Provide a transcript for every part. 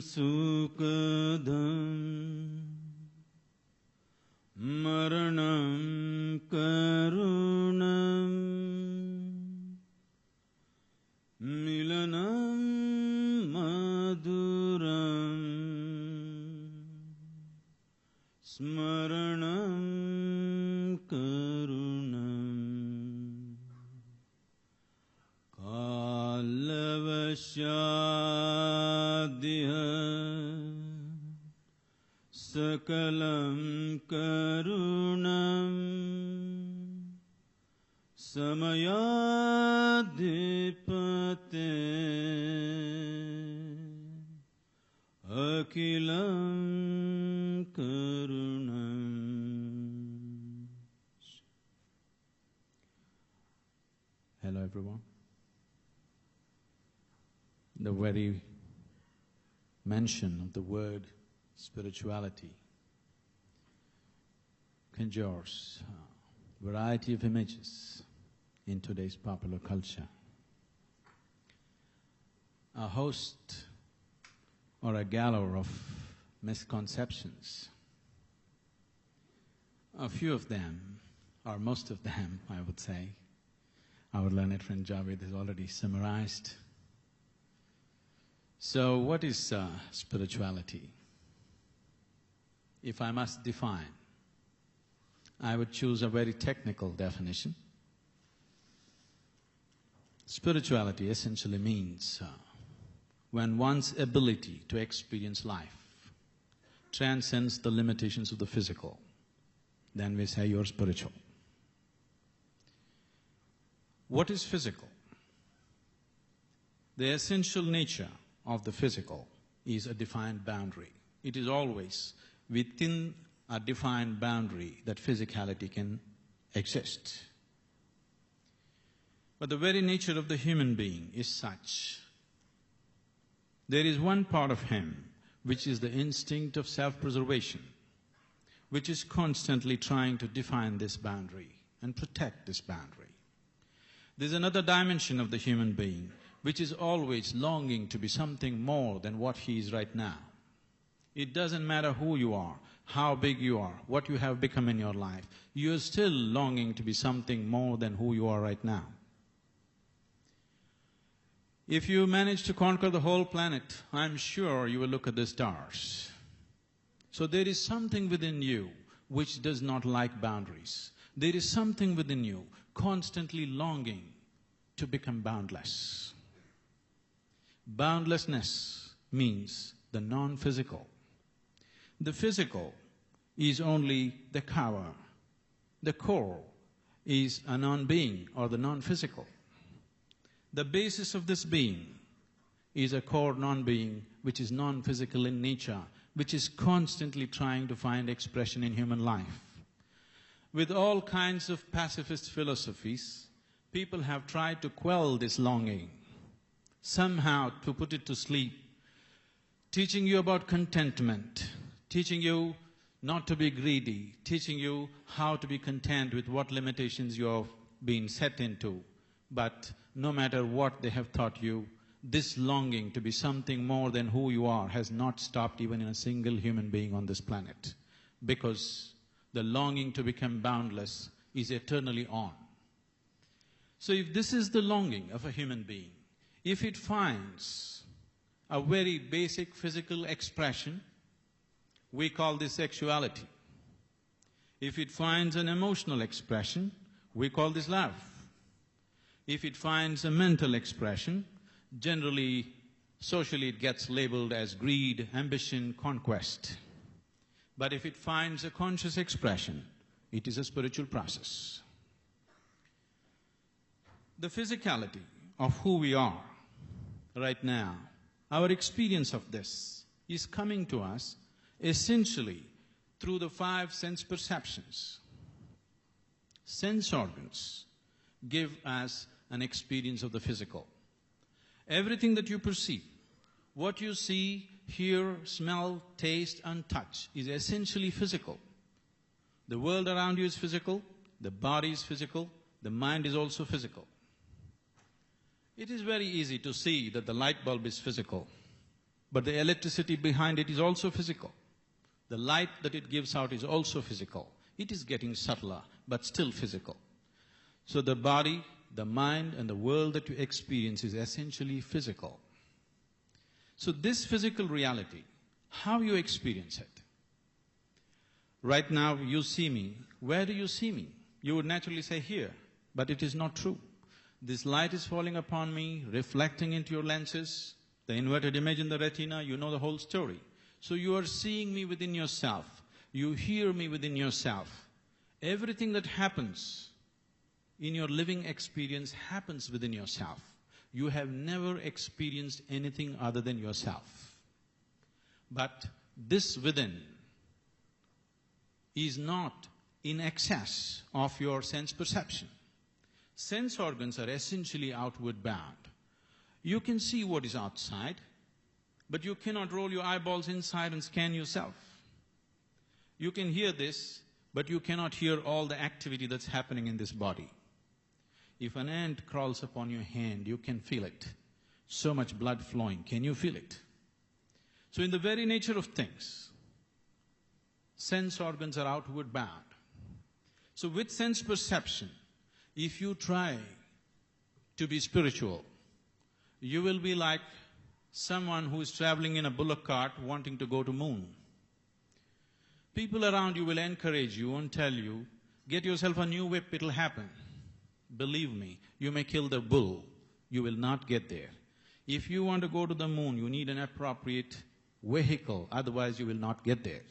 sukadam maranam karunam milanam maduram smaranam karunam kalavashadya sakalam karunam samayadipate akilam karunam. Hello everyone. The very mention of the word spirituality conjures a variety of images in today's popular culture. A host or a galore of misconceptions. A few of them, or most of them, I would say, our learned friend Javed has already summarized. So what is spirituality? If I must define, I would choose a very technical definition. Spirituality essentially means when one's ability to experience life transcends the limitations of the physical, then we say you're spiritual. What is physical? The essential nature of the physical is a defined boundary. It is always within a defined boundary that physicality can exist. But the very nature of the human being is such. There is one part of him which is the instinct of self-preservation, which is constantly trying to define this boundary and protect this boundary. There's another dimension of the human being which is always longing to be something more than what he is right now. It doesn't matter who you are, how big you are, what you have become in your life, you are still longing to be something more than who you are right now. If you manage to conquer the whole planet, I'm sure you will look at the stars. So there is something within you which does not like boundaries. There is something within you constantly longing to become boundless. Boundlessness means the non-physical. The physical is only the cover. The core is a non-being or the non-physical. The basis of this being is a core non-being which is non-physical in nature, which is constantly trying to find expression in human life. With all kinds of pacifist philosophies, people have tried to quell this longing, somehow to put it to sleep, teaching you about contentment, teaching you not to be greedy, teaching you how to be content with what limitations you have been set into. But no matter what they have taught you, this longing to be something more than who you are has not stopped even in a single human being on this planet, because the longing to become boundless is eternally on. So if this is the longing of a human being, if it finds a very basic physical expression, we call this sexuality. If it finds an emotional expression, we call this love. If it finds a mental expression, generally, socially it gets labeled as greed, ambition, conquest. But if it finds a conscious expression, it is a spiritual process. The physicality of who we are right now, our experience of this is coming to us essentially through the 5 sense perceptions. Sense organs give us an experience of the physical. Everything that you perceive, what you see, hear, smell, taste and touch is essentially physical. The world around you is physical, the body is physical, the mind is also physical. It is very easy to see that the light bulb is physical. but the electricity behind it is also physical. The light that it gives out is also physical. It is getting subtler, but still physical. So the body, the mind, and the world that you experience is essentially physical. So this physical reality, how you experience it? Right now you see me. Where do you see me? You would naturally say here, but it is not true. This light is falling upon me, reflecting into your lenses, the inverted image in the retina, you know the whole story. So you are seeing me within yourself. You hear me within yourself. Everything that happens in your living experience happens within yourself. You have never experienced anything other than yourself. But this within is not in excess of your sense perception. Sense organs are essentially outward bound. You can see what is outside, but you cannot roll your eyeballs inside and scan yourself. You can hear this, but you cannot hear all the activity that's happening in this body. If an ant crawls upon your hand, you can feel it. So much blood flowing, can you feel it? So in the very nature of things, sense organs are outward bound. So with sense perception, if you try to be spiritual, you will be like someone who is traveling in a bullock cart wanting to go to moon. People around you will encourage you and tell you, get yourself a new whip, it'll happen. Believe me, you may kill the bull, you will not get there. If you want to go to the moon, you need an appropriate vehicle, otherwise you will not get there.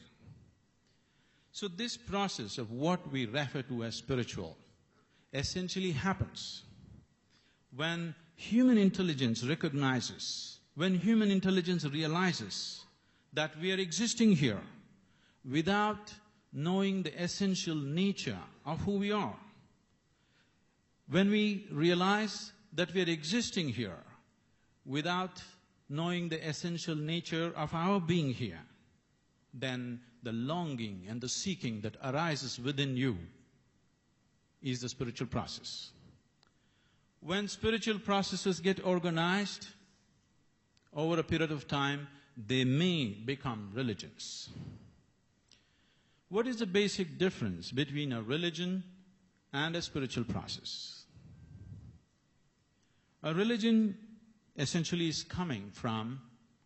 So this process of what we refer to as spiritual essentially happens when human intelligence recognizes, when human intelligence realizes that we are existing here without knowing the essential nature of who we are. When we realize that we are existing here without knowing the essential nature of our being here, then the longing and the seeking that arises within you is the spiritual process. When spiritual processes get organized over a period of time, they may become religions. What is the basic difference between a religion and a spiritual process? A religion essentially is coming from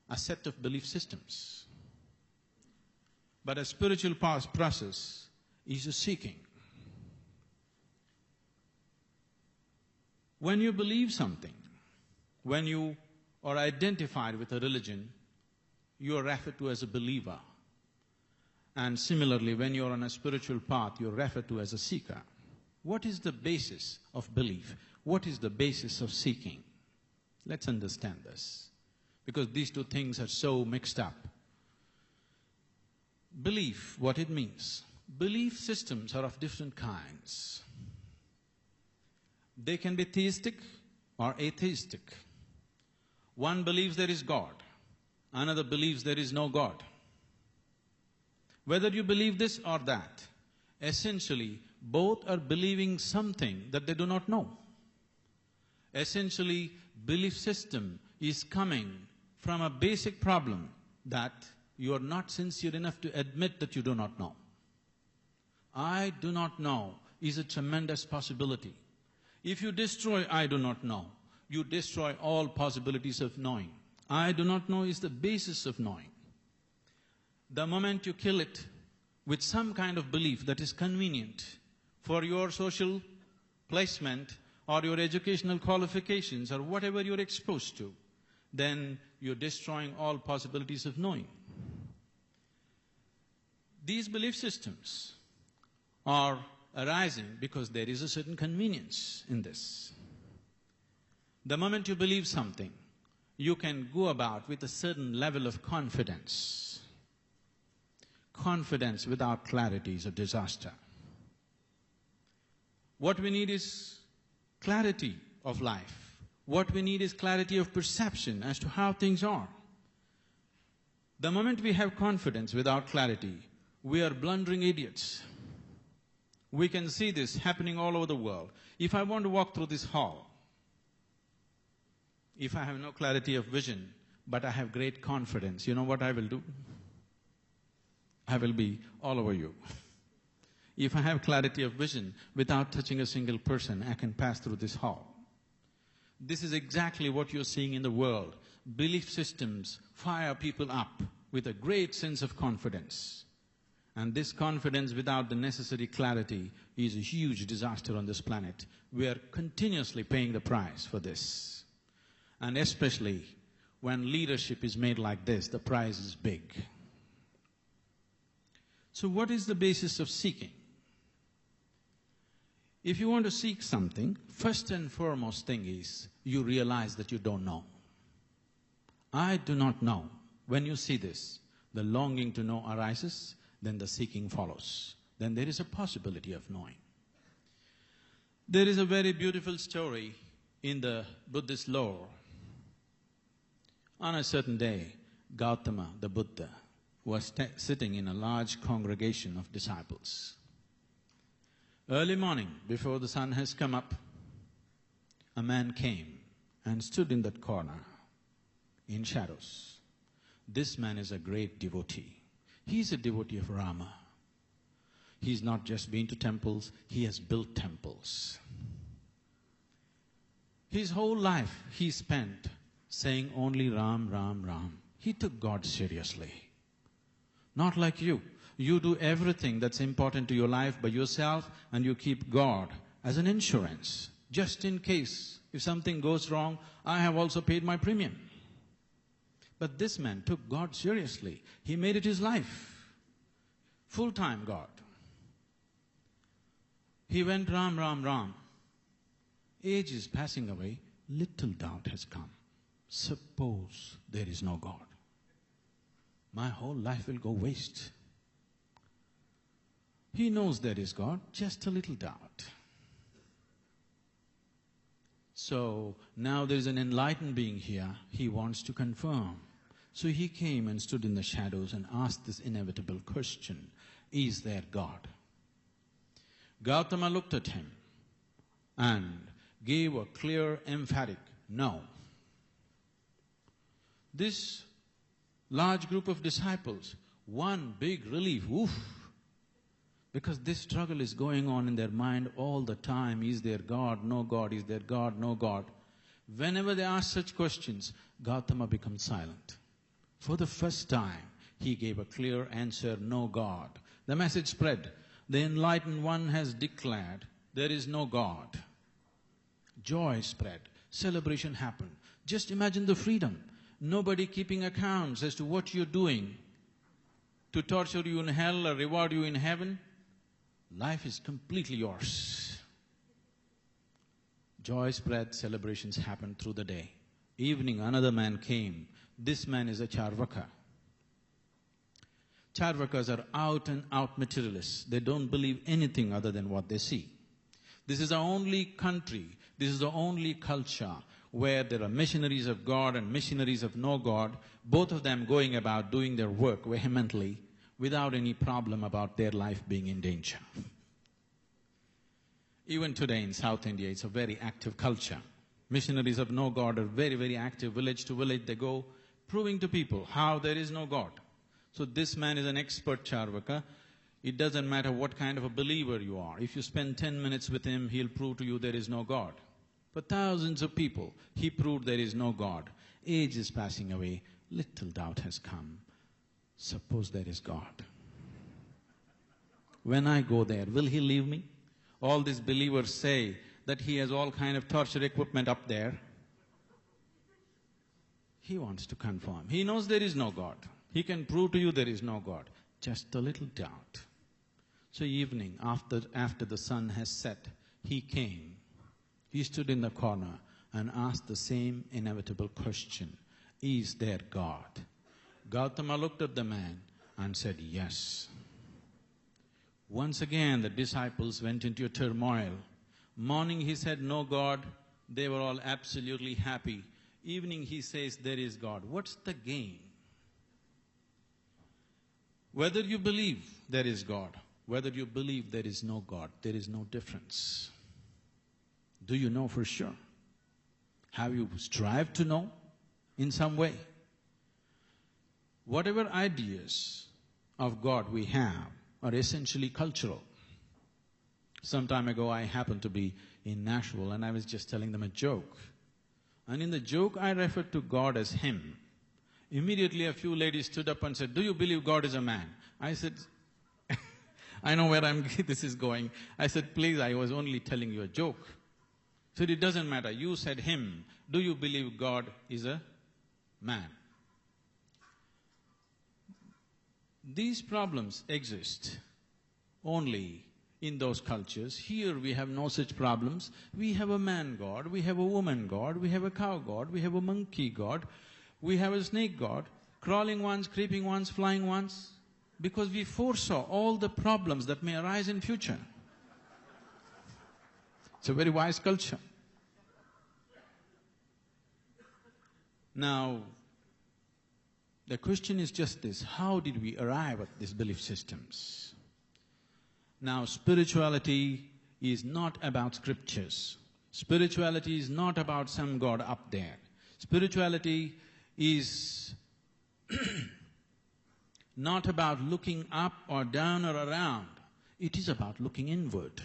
a set of belief systems. But a spiritual process is a seeking. When you believe something, when you are identified with a religion, you are referred to as a believer. And similarly, when you are on a spiritual path, you are referred to as a seeker. What is the basis of belief? What is the basis of seeking? Let's understand this, because these two things are so mixed up. Belief, what it means. Belief systems are of different kinds. They can be theistic or atheistic. One believes there is God, another believes there is no God. Whether you believe this or that, essentially both are believing something that they do not know. Essentially, belief system is coming from a basic problem that you are not sincere enough to admit that you do not know. I do not know is a tremendous possibility. If you destroy I do not know, you destroy all possibilities of knowing. I do not know is the basis of knowing. The moment you kill it with some kind of belief that is convenient for your social placement or your educational qualifications or whatever you're exposed to, then you're destroying all possibilities of knowing. These belief systems are arising because there is a certain convenience in this. The moment you believe something, you can go about with a certain level of confidence. Confidence without clarity is a disaster. What we need is clarity of life. What we need is clarity of perception as to how things are. The moment we have confidence without clarity, we are blundering idiots. We can see this happening all over the world. If I want to walk through this hall, if I have no clarity of vision, but I have great confidence. You know what I will do? I will be all over you. If I have clarity of vision, without touching a single person, I can pass through this hall. This is exactly what you're seeing in the world. Belief systems fire people up with a great sense of confidence. And this confidence without the necessary clarity is a huge disaster on this planet. We are continuously paying the price for this. And especially when leadership is made like this, the price is big. So what is the basis of seeking? If you want to seek something, first and foremost thing is you realize that you don't know. I do not know. When you see this, the longing to know arises, then the seeking follows. Then there is a possibility of knowing. There is a very beautiful story in the Buddhist lore. On a certain day, Gautama, the Buddha, was sitting in a large congregation of disciples. Early morning, before the sun has come up, a man came and stood in that corner in shadows. This man is a great devotee. He is a devotee of Rama. He's not just been to temples, he has built temples. His whole life he spent saying only Ram, Ram, Ram. He took God seriously. Not like you. You do everything that's important to your life by yourself and you keep God as an insurance. Just in case, if something goes wrong, I have also paid my premium. But this man took God seriously. He made it his life. Full-time God. He went Ram, Ram, Ram. Age is passing away, little doubt has come. Suppose there is no God. My whole life will go waste. He knows there is God, just a little doubt. So now there is an enlightened being here, he wants to confirm. So he came and stood in the shadows and asked this inevitable question, is there God? Gautama looked at him and gave a clear, emphatic no. This large group of disciples, one big relief, woof, because this struggle is going on in their mind all the time. Is there God? No God. Is there God? No God. Whenever they ask such questions, Gautama becomes silent. For the first time, he gave a clear answer, no God. The message spread. The enlightened one has declared, there is no God. Joy spread. Celebration happened. Just imagine the freedom. Nobody keeping accounts as to what you're doing to torture you in hell or reward you in heaven. Life is completely yours. Joy spread, celebrations happened through the day. Evening, another man came. This man is a Charvaka. Charvakas are out and out materialists. They don't believe anything other than what they see. This is the only country, this is the only culture where there are missionaries of God and missionaries of no God, both of them going about doing their work vehemently without any problem about their life being in danger. Even today in South India, it's a very active culture. Missionaries of no God are very, very active. Village to village, they go proving to people how there is no God. So this man is an expert Charvaka. It doesn't matter what kind of a believer you are. If you spend 10 minutes with him, he'll prove to you there is no God. For thousands of people, he proved there is no God. Age is passing away. Little doubt has come. Suppose there is God. When I go there, will he leave me? All these believers say that he has all kind of torture equipment up there. He wants to confirm. He knows there is no God. He can prove to you there is no God. Just a little doubt. So evening, after the sun has set, he came. He stood in the corner and asked the same inevitable question, is there God? Gautama looked at the man and said, yes. Once again, the disciples went into a turmoil. Morning he said, no God. They were all absolutely happy. Evening he says, there is God. What's the gain? Whether you believe there is God, whether you believe there is no God, there is no difference. Do you know for sure? Have you strived to know in some way? whatever ideas of God we have are essentially cultural. Some time ago I happened to be in Nashville and I was just telling them a joke. And in the joke I referred to God as Him. Immediately a few ladies stood up and said, "Do you believe God is a man?" I said, I know where this is going. I said, "Please, I was only telling you a joke." So it doesn't matter, you said Him. Do you believe God is a man? These problems exist only in those cultures. Here we have no such problems. We have a man God, we have a woman God, we have a cow God, we have a monkey God, we have a snake God, crawling ones, creeping ones, flying ones, because we foresaw all the problems that may arise in future. It's a very wise culture. Now, the question is just this: how did we arrive at these belief systems? Now, spirituality is not about scriptures. Spirituality is not about some God up there. Spirituality is not about looking up or down or around. It is about looking inward.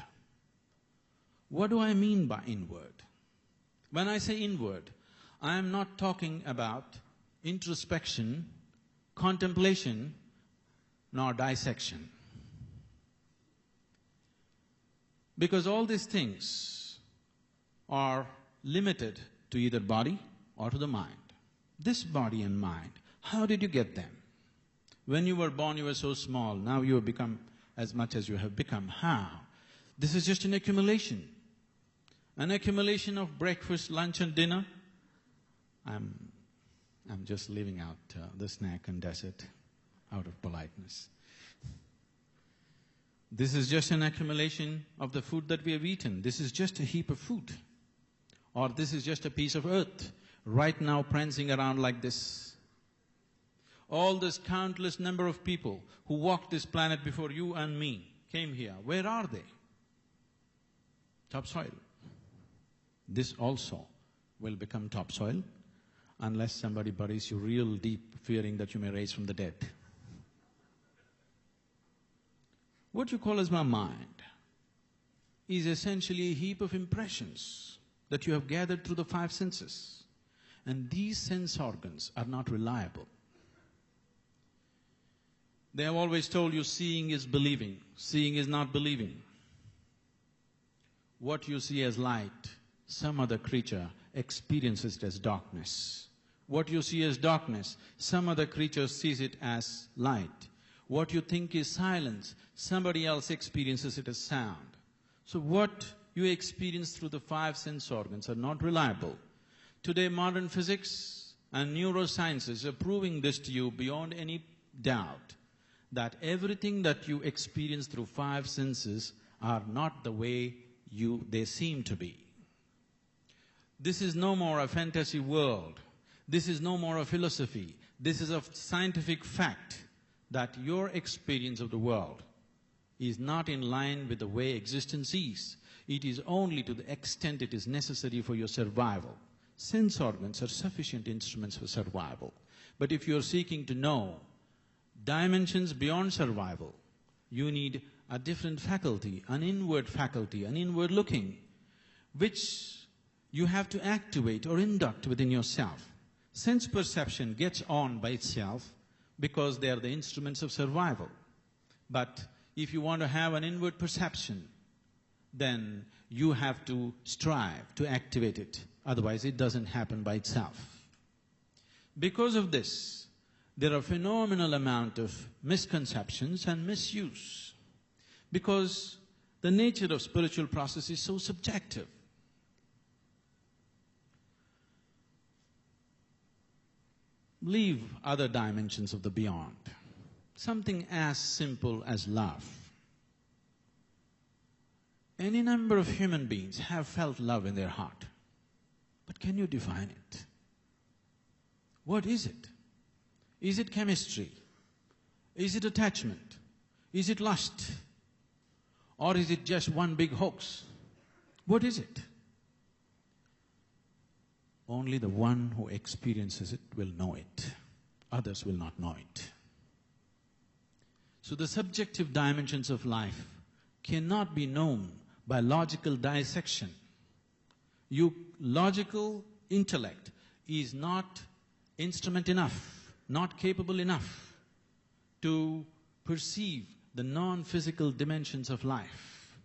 What do I mean by inward? When I say inward, I am not talking about introspection, contemplation, nor dissection. Because all these things are limited to either body or to the mind. This body and mind, how did you get them? When you were born, you were so small. Now you have become as much as you have become. How? This is just an accumulation. An accumulation of breakfast, lunch and dinner. I'm just leaving out the snack and dessert out of politeness. This is just an accumulation of the food that we have eaten. This is just a heap of food. Or this is just a piece of earth right now prancing around like this. All this countless number of people who walked this planet before you and me came here. Where are they? Topsoil. This also will become topsoil unless somebody buries you real deep, fearing that you may rise from the dead. What you call as my mind is essentially a heap of impressions that you have gathered through the five senses. And these sense organs are not reliable. They have always told you seeing is believing, seeing is not believing. What you see as light, some other creature experiences it as darkness. What you see as darkness, some other creature sees it as light. What you think is silence, somebody else experiences it as sound. So what you experience through the five sense organs are not reliable. Today modern physics and neurosciences are proving this to you beyond any doubt, that everything that you experience through five senses are not the way they seem to be. This is no more a fantasy world. This is no more a philosophy. This is a scientific fact that your experience of the world is not in line with the way existence is. It is only to the extent it is necessary for your survival. Sense organs are sufficient instruments for survival. But if you are seeking to know dimensions beyond survival, you need a different faculty, an inward looking, which you have to activate or induct within yourself. Sense perception gets on by itself because they are the instruments of survival. But if you want to have an inward perception, then you have to strive to activate it. Otherwise, it doesn't happen by itself. Because of this, there are phenomenal amount of misconceptions and misuse. Because the nature of spiritual process is so subjective. Leave other dimensions of the beyond. Something as simple as love. Any number of human beings have felt love in their heart. But can you define it? What is it? Is it chemistry? Is it attachment? Is it lust? Or is it just one big hoax? What is it? Only the one who experiences it will know it. others will not know it. So the subjective dimensions of life cannot be known by logical dissection. Your logical intellect is not instrument enough, not capable enough to perceive the non-physical dimensions of life.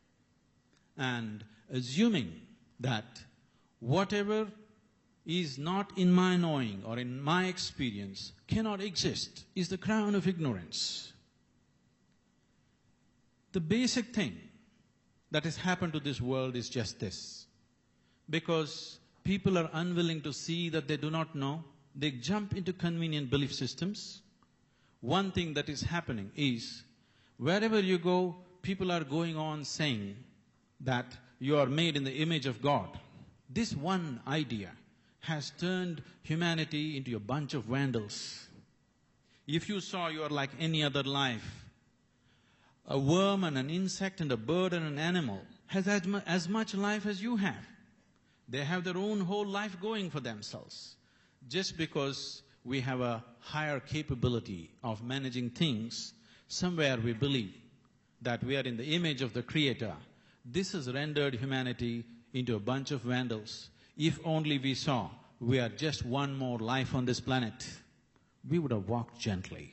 And assuming that whatever is not in my knowing or in my experience cannot exist is the crown of ignorance. The basic thing that has happened to this world is just this. Because people are unwilling to see that they do not know, they jump into convenient belief systems. One thing that is happening is, wherever you go, people are going on saying that you are made in the image of God. This one idea has turned humanity into a bunch of vandals. If you saw you are like any other life, a worm and an insect and a bird and an animal has as much life as you have. They have their own whole life going for themselves. Just because we have a higher capability of managing things, somewhere we believe that we are in the image of the Creator. This has rendered humanity into a bunch of vandals. If only we saw we are just one more life on this planet, we would have walked gently.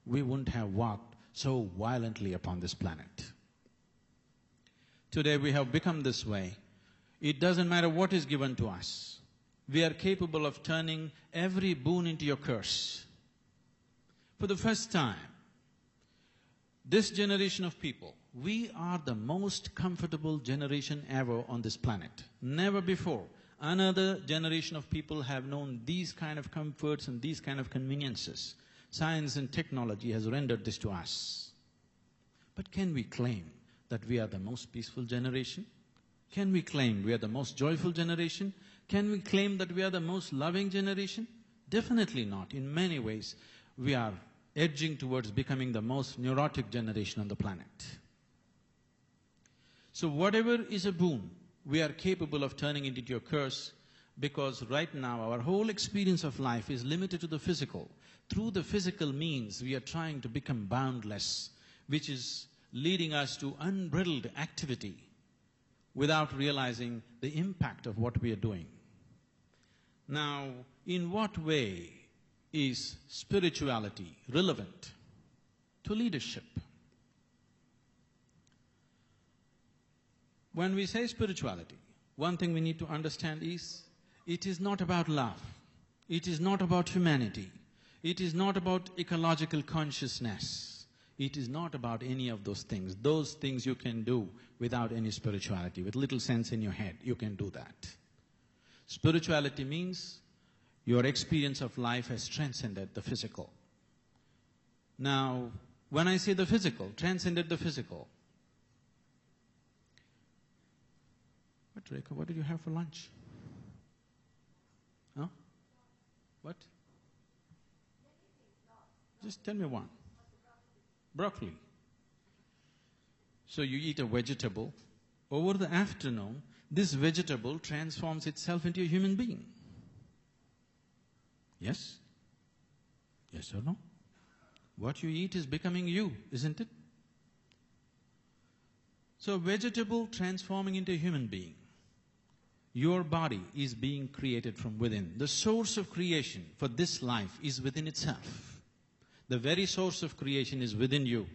We wouldn't have walked so violently upon this planet. Today we have become this way. It doesn't matter what is given to us. We are capable of turning every boon into your curse. For the first time, this generation of people, we are the most comfortable generation ever on this planet. Never before another generation of people have known these kind of comforts and these kind of conveniences. Science and technology has rendered this to us. But can we claim that we are the most peaceful generation? Can we claim we are the most joyful generation? Can we claim that we are the most loving generation? Definitely not. In many ways, we are edging towards becoming the most neurotic generation on the planet. So whatever is a boon, we are capable of turning it into a curse, because right now our whole experience of life is limited to the physical. Through the physical means, we are trying to become boundless, which is leading us to unbridled activity without realizing the impact of what we are doing. Now, in what way is spirituality relevant to leadership? When we say spirituality, one thing we need to understand is, it is not about love. It is not about humanity. It is not about ecological consciousness. It is not about any of those things. Those things you can do without any spirituality. With little sense in your head, you can do that. Spirituality means your experience of life has transcended the physical. Now, when I say the physical, transcended the physical. What, Rekha, what did you have for lunch? Huh? What? Just tell me one. Broccoli. So you eat a vegetable. Over the afternoon, this vegetable transforms itself into a human being. Yes? Yes or no? What you eat is becoming you, isn't it? So vegetable transforming into a human being. Your body is being created from within. The source of creation for this life is within itself. The very source of creation is within you.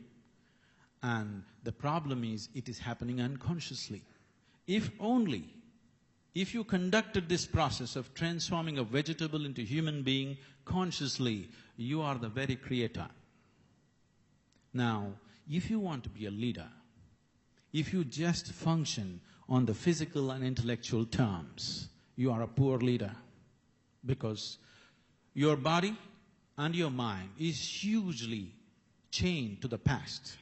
And the problem is, it is happening unconsciously. If you conducted this process of transforming a vegetable into human being consciously, you are the very creator. Now, if you want to be a leader, if you just function on the physical and intellectual terms, you are a poor leader. Because your body and your mind is hugely chained to the past.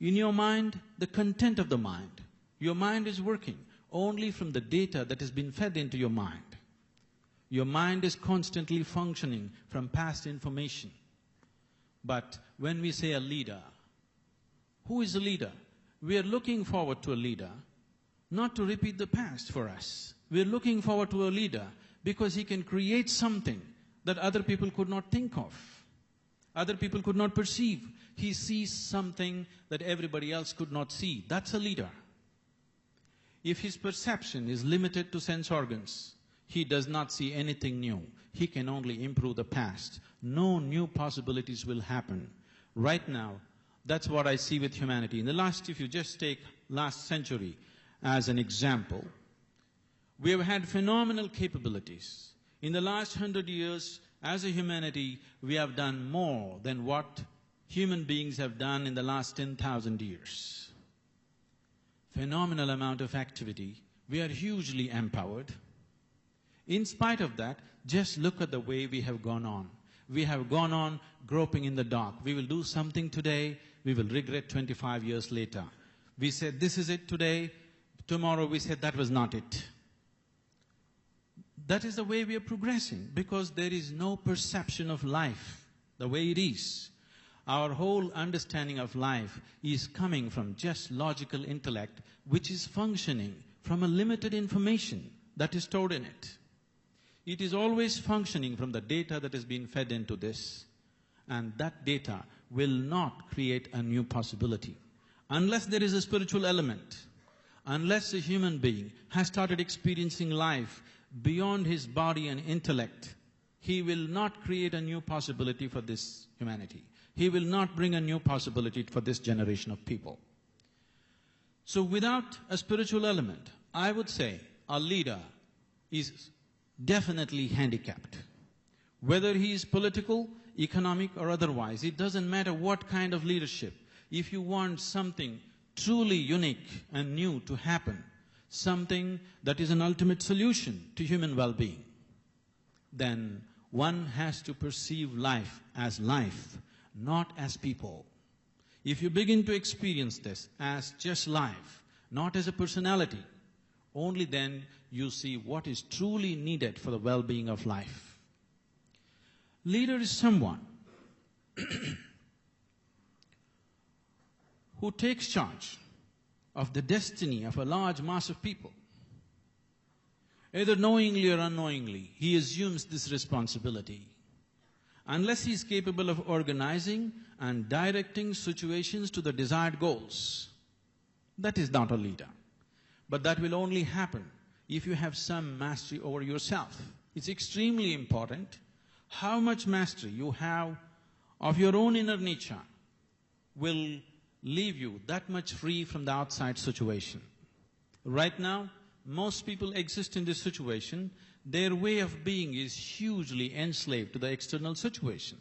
In your mind, the content of the mind, your mind is working only from the data that has been fed into your mind. Your mind is constantly functioning from past information. But when we say a leader, who is a leader? We are looking forward to a leader, not to repeat the past for us. We are looking forward to a leader because he can create something that other people could not think of, other people could not perceive. He sees something that everybody else could not see. That's a leader. If his perception is limited to sense organs, he does not see anything new. He can only improve the past. No new possibilities will happen. Right now, that's what I see with humanity. In the last, if you just take last century as an example, we have had phenomenal capabilities. In the last 100 years, as a humanity, we have done more than what human beings have done in the last 10,000 years. Phenomenal amount of activity. We are hugely empowered. In spite of that, just look at the way we have gone on. We have gone on groping in the dark. We will do something today, we will regret 25 years later. We said, this is it today, tomorrow we said that was not it. That is the way we are progressing, because there is no perception of life the way it is. Our whole understanding of life is coming from just logical intellect, which is functioning from a limited information that is stored in it. It is always functioning from the data that has been fed into this, and that data will not create a new possibility. Unless there is a spiritual element, unless a human being has started experiencing life beyond his body and intellect, he will not create a new possibility for this humanity. He will not bring a new possibility for this generation of people. So without a spiritual element, I would say a leader is definitely handicapped. Whether he is political, economic or otherwise, it doesn't matter what kind of leadership. If you want something truly unique and new to happen, something that is an ultimate solution to human well-being, then one has to perceive life, not as people. If you begin to experience this as just life, not as a personality, only then you see what is truly needed for the well-being of life. Leader is someone who takes charge of the destiny of a large mass of people. Either knowingly or unknowingly, he assumes this responsibility. Unless he is capable of organizing and directing situations to the desired goals, that is not a leader. But that will only happen if you have some mastery over yourself. It's extremely important. How much mastery you have of your own inner nature will leave you that much free from the outside situation. Right now, most people exist in this situation. Their way of being is hugely enslaved to the external situation.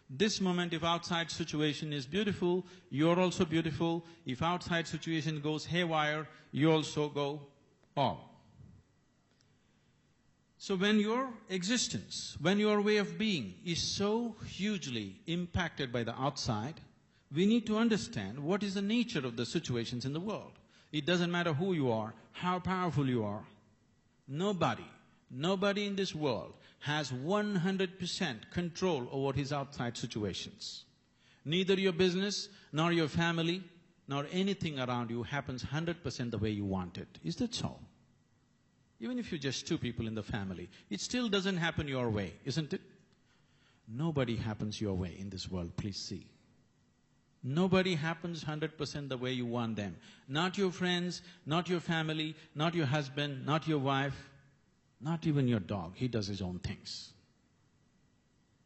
This moment, if outside situation is beautiful, you're also beautiful. If outside situation goes haywire, you also go off. So when your existence, when your way of being is so hugely impacted by the outside, we need to understand what is the nature of the situations in the world. It doesn't matter who you are, how powerful you are. Nobody in this world has 100% control over his outside situations. Neither your business, nor your family, nor anything around you happens 100% the way you want it. Is that so? Even if you're just two people in the family, it still doesn't happen your way, isn't it? Nobody happens your way in this world, please see. Nobody happens 100% the way you want them. Not your friends, not your family, not your husband, not your wife, not even your dog. He does his own things.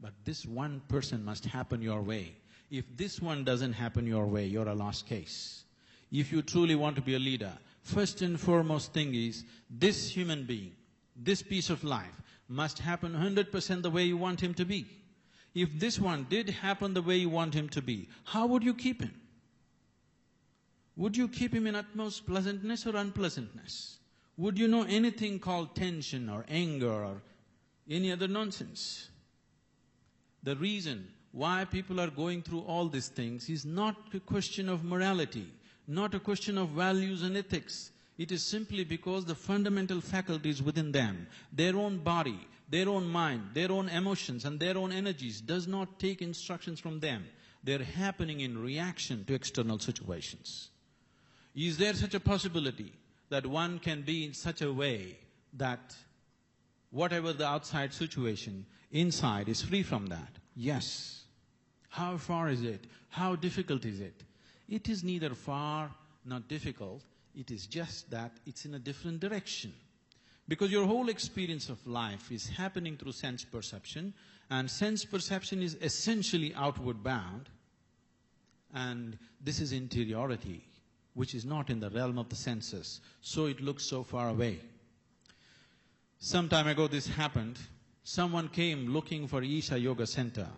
But this one person must happen your way. If this one doesn't happen your way, you're a lost case. If you truly want to be a leader, first and foremost thing is, this human being, this piece of life must happen 100% the way you want him to be. If this one did happen the way you want him to be, how would you keep him? Would you keep him in utmost pleasantness or unpleasantness? Would you know anything called tension or anger or any other nonsense? The reason why people are going through all these things is not a question of morality, not a question of values and ethics. It is simply because the fundamental faculties within them, their own body, their own mind, their own emotions and their own energies does not take instructions from them. They're happening in reaction to external situations. Is there such a possibility that one can be in such a way that whatever the outside situation, inside is free from that. Yes. How far is it? How difficult is it? It is neither far nor difficult. It is just that it's in a different direction. Because your whole experience of life is happening through sense perception, and sense perception is essentially outward bound, and this is interiority, which is not in the realm of the senses, so it looks so far away. Some time ago this happened. Someone came looking for Isha Yoga Center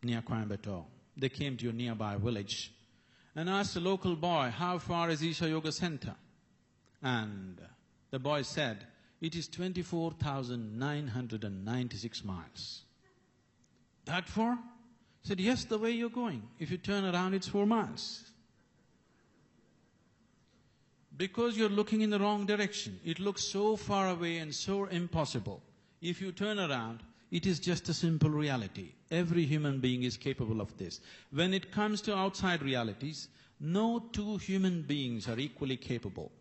near Coimbatore. They came to a nearby village and asked a local boy, how far is Isha Yoga Center? And the boy said, it is 24,996 miles. That far? He said, yes, the way you're going. If you turn around, it's 4 miles. Because you're looking in the wrong direction. It looks so far away and so impossible. If you turn around, it is just a simple reality. Every human being is capable of this. When it comes to outside realities, no two human beings are equally capable.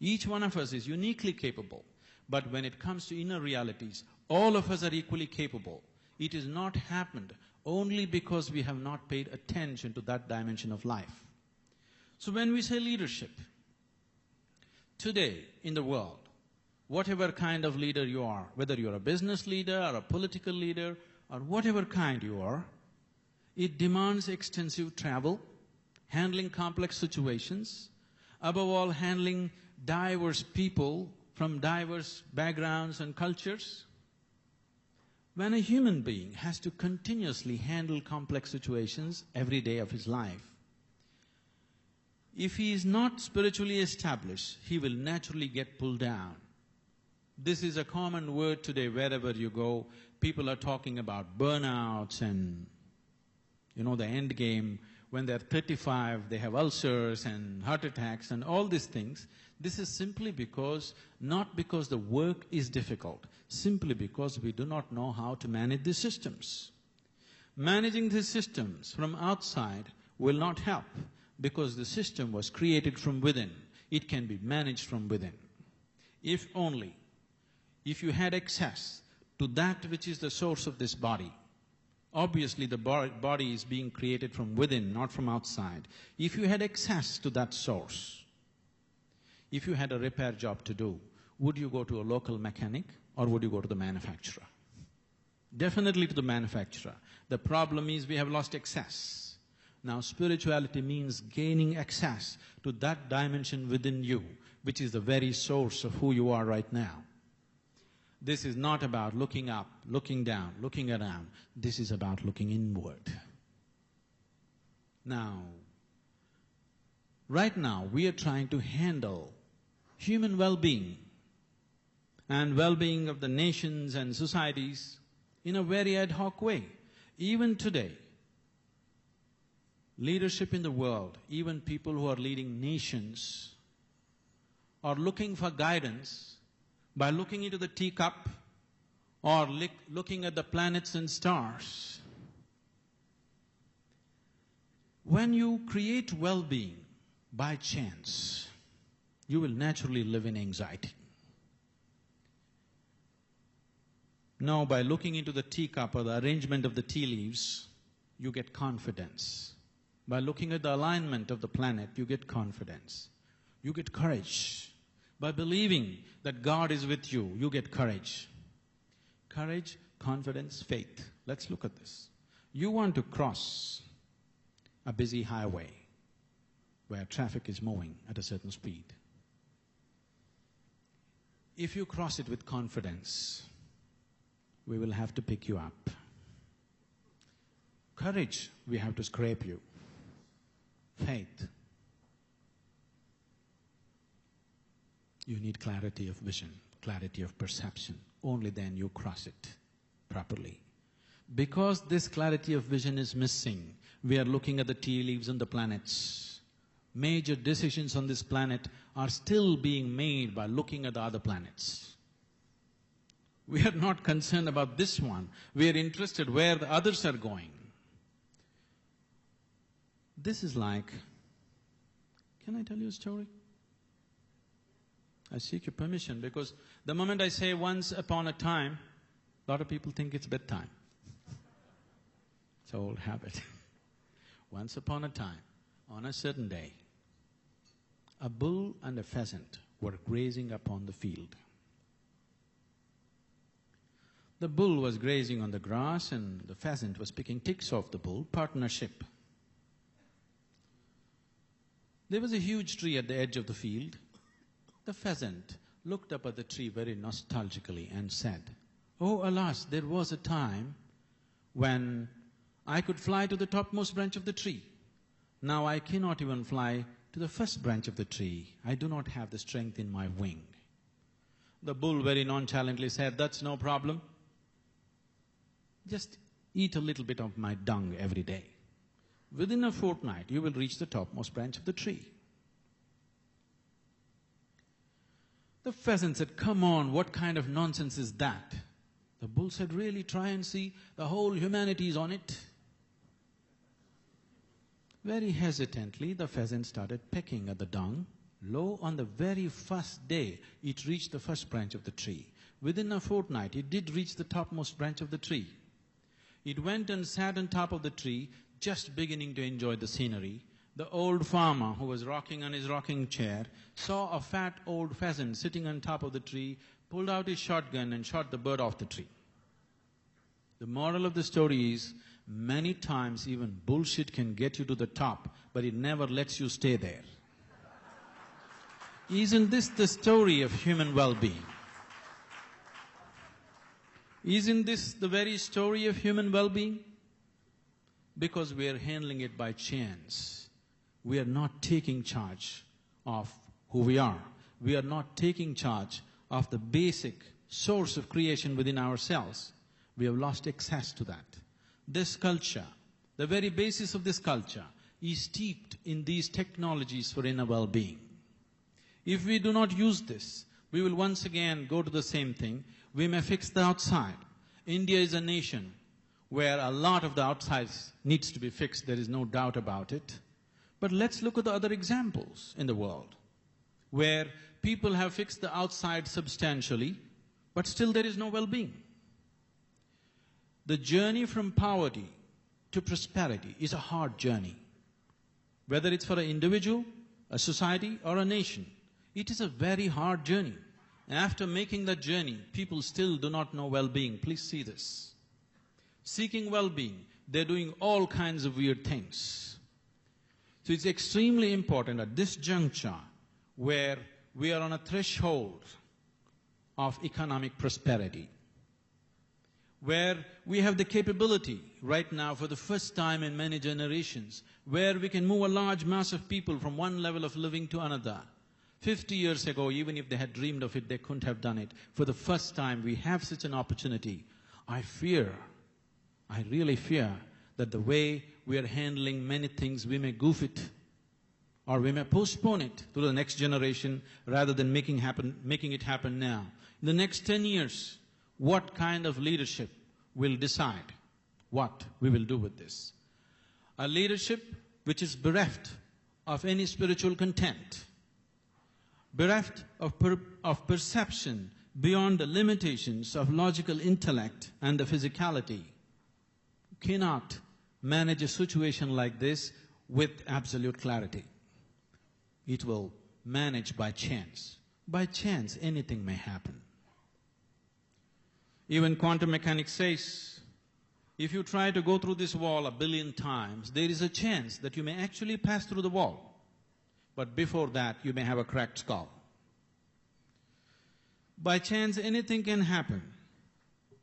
Each one of us is uniquely capable. But when it comes to inner realities, all of us are equally capable. It has not happened only because we have not paid attention to that dimension of life. So when we say leadership, today in the world, whatever kind of leader you are, whether you're a business leader or a political leader or whatever kind you are, it demands extensive travel, handling complex situations, above all handling diverse people from diverse backgrounds and cultures. When a human being has to continuously handle complex situations every day of his life, if he is not spiritually established, he will naturally get pulled down. This is a common word today wherever you go. People are talking about burnouts and, the end game. When they're 35, they have ulcers and heart attacks and all these things. This is simply because, not because the work is difficult, simply because we do not know how to manage these systems. Managing these systems from outside will not help, because the system was created from within. It can be managed from within. If you had access to that which is the source of this body, obviously the body is being created from within, not from outside. If you had access to that source, if you had a repair job to do, would you go to a local mechanic or would you go to the manufacturer? Definitely to the manufacturer. The problem is we have lost access. Now spirituality means gaining access to that dimension within you, which is the very source of who you are right now. This is not about looking up, looking down, looking around. This is about looking inward. Now, right now we are trying to handle human well-being and well-being of the nations and societies in a very ad hoc way. Even today, leadership in the world, even people who are leading nations, are looking for guidance by looking into the teacup or looking at the planets and stars. When you create well-being by chance, you will naturally live in anxiety. Now, by looking into the teacup or the arrangement of the tea leaves, you get confidence. By looking at the alignment of the planet, you get confidence. You get courage. By believing that God is with you, you get courage. Courage, confidence, faith. Let's look at this. You want to cross a busy highway where traffic is moving at a certain speed. If you cross it with confidence, we will have to pick you up. Courage, we have to scrape you. Faith, you need clarity of vision, clarity of perception. Only then you cross it properly. Because this clarity of vision is missing, we are looking at the tea leaves and the planets. Major decisions on this planet are still being made by looking at the other planets. We are not concerned about this one. We are interested where the others are going. This is like, can I tell you a story? I seek your permission, because the moment I say once upon a time, a lot of people think it's bedtime. It's an old habit. Once upon a time, on a certain day, a bull and a pheasant were grazing upon the field. The bull was grazing on the grass and the pheasant was picking ticks off the bull, partnership. There was a huge tree at the edge of the field. The pheasant looked up at the tree very nostalgically and said, "Oh, alas, there was a time when I could fly to the topmost branch of the tree. Now I cannot even fly to the first branch of the tree. I do not have the strength in my wing." The bull very nonchalantly said, "That's no problem. Just eat a little bit of my dung every day. Within a fortnight, you will reach the topmost branch of the tree." The pheasant said, "Come on, what kind of nonsense is that?" The bull said, "Really, try and see, the whole humanity is on it." Very hesitantly, the pheasant started pecking at the dung. Lo, on the very first day, it reached the first branch of the tree. Within a fortnight, it did reach the topmost branch of the tree. It went and sat on top of the tree, just beginning to enjoy the scenery. The old farmer who was rocking on his rocking chair saw a fat old pheasant sitting on top of the tree, pulled out his shotgun and shot the bird off the tree. The moral of the story is, many times even bullshit can get you to the top, but it never lets you stay there. Isn't this the story of human well-being? Isn't this the very story of human well-being? Because we are handling it by chance. We are not taking charge of who we are. We are not taking charge of the basic source of creation within ourselves. We have lost access to that. This culture, the very basis of this culture, is steeped in these technologies for inner well-being. If we do not use this, we will once again go to the same thing. We may fix the outside. India is a nation where a lot of the outside needs to be fixed, there is no doubt about it. But let's look at the other examples in the world, where people have fixed the outside substantially, but still there is no well-being. The journey from poverty to prosperity is a hard journey. Whether it's for an individual, a society, or a nation, it is a very hard journey. And after making that journey, people still do not know well-being. Please see this. Seeking well-being, they're doing all kinds of weird things. So it's extremely important at this juncture, where we are on a threshold of economic prosperity, where we have the capability right now for the first time in many generations, where we can move a large mass of people from one level of living to another. 50 years ago, even if they had dreamed of it, they couldn't have done it. For the first time, we have such an opportunity. I really fear that the way we are handling many things, we may goof it, or we may postpone it to the next generation rather than making it happen now. In the next 10 years, what kind of leadership will decide what we will do with this? A leadership which is bereft of any spiritual content, bereft of perception beyond the limitations of logical intellect and the physicality, cannot manage a situation like this with absolute clarity. It will manage by chance. By chance, anything may happen. Even quantum mechanics says, if you try to go through this wall 1 billion times, there is a chance that you may actually pass through the wall. But before that, you may have a cracked skull. By chance, anything can happen.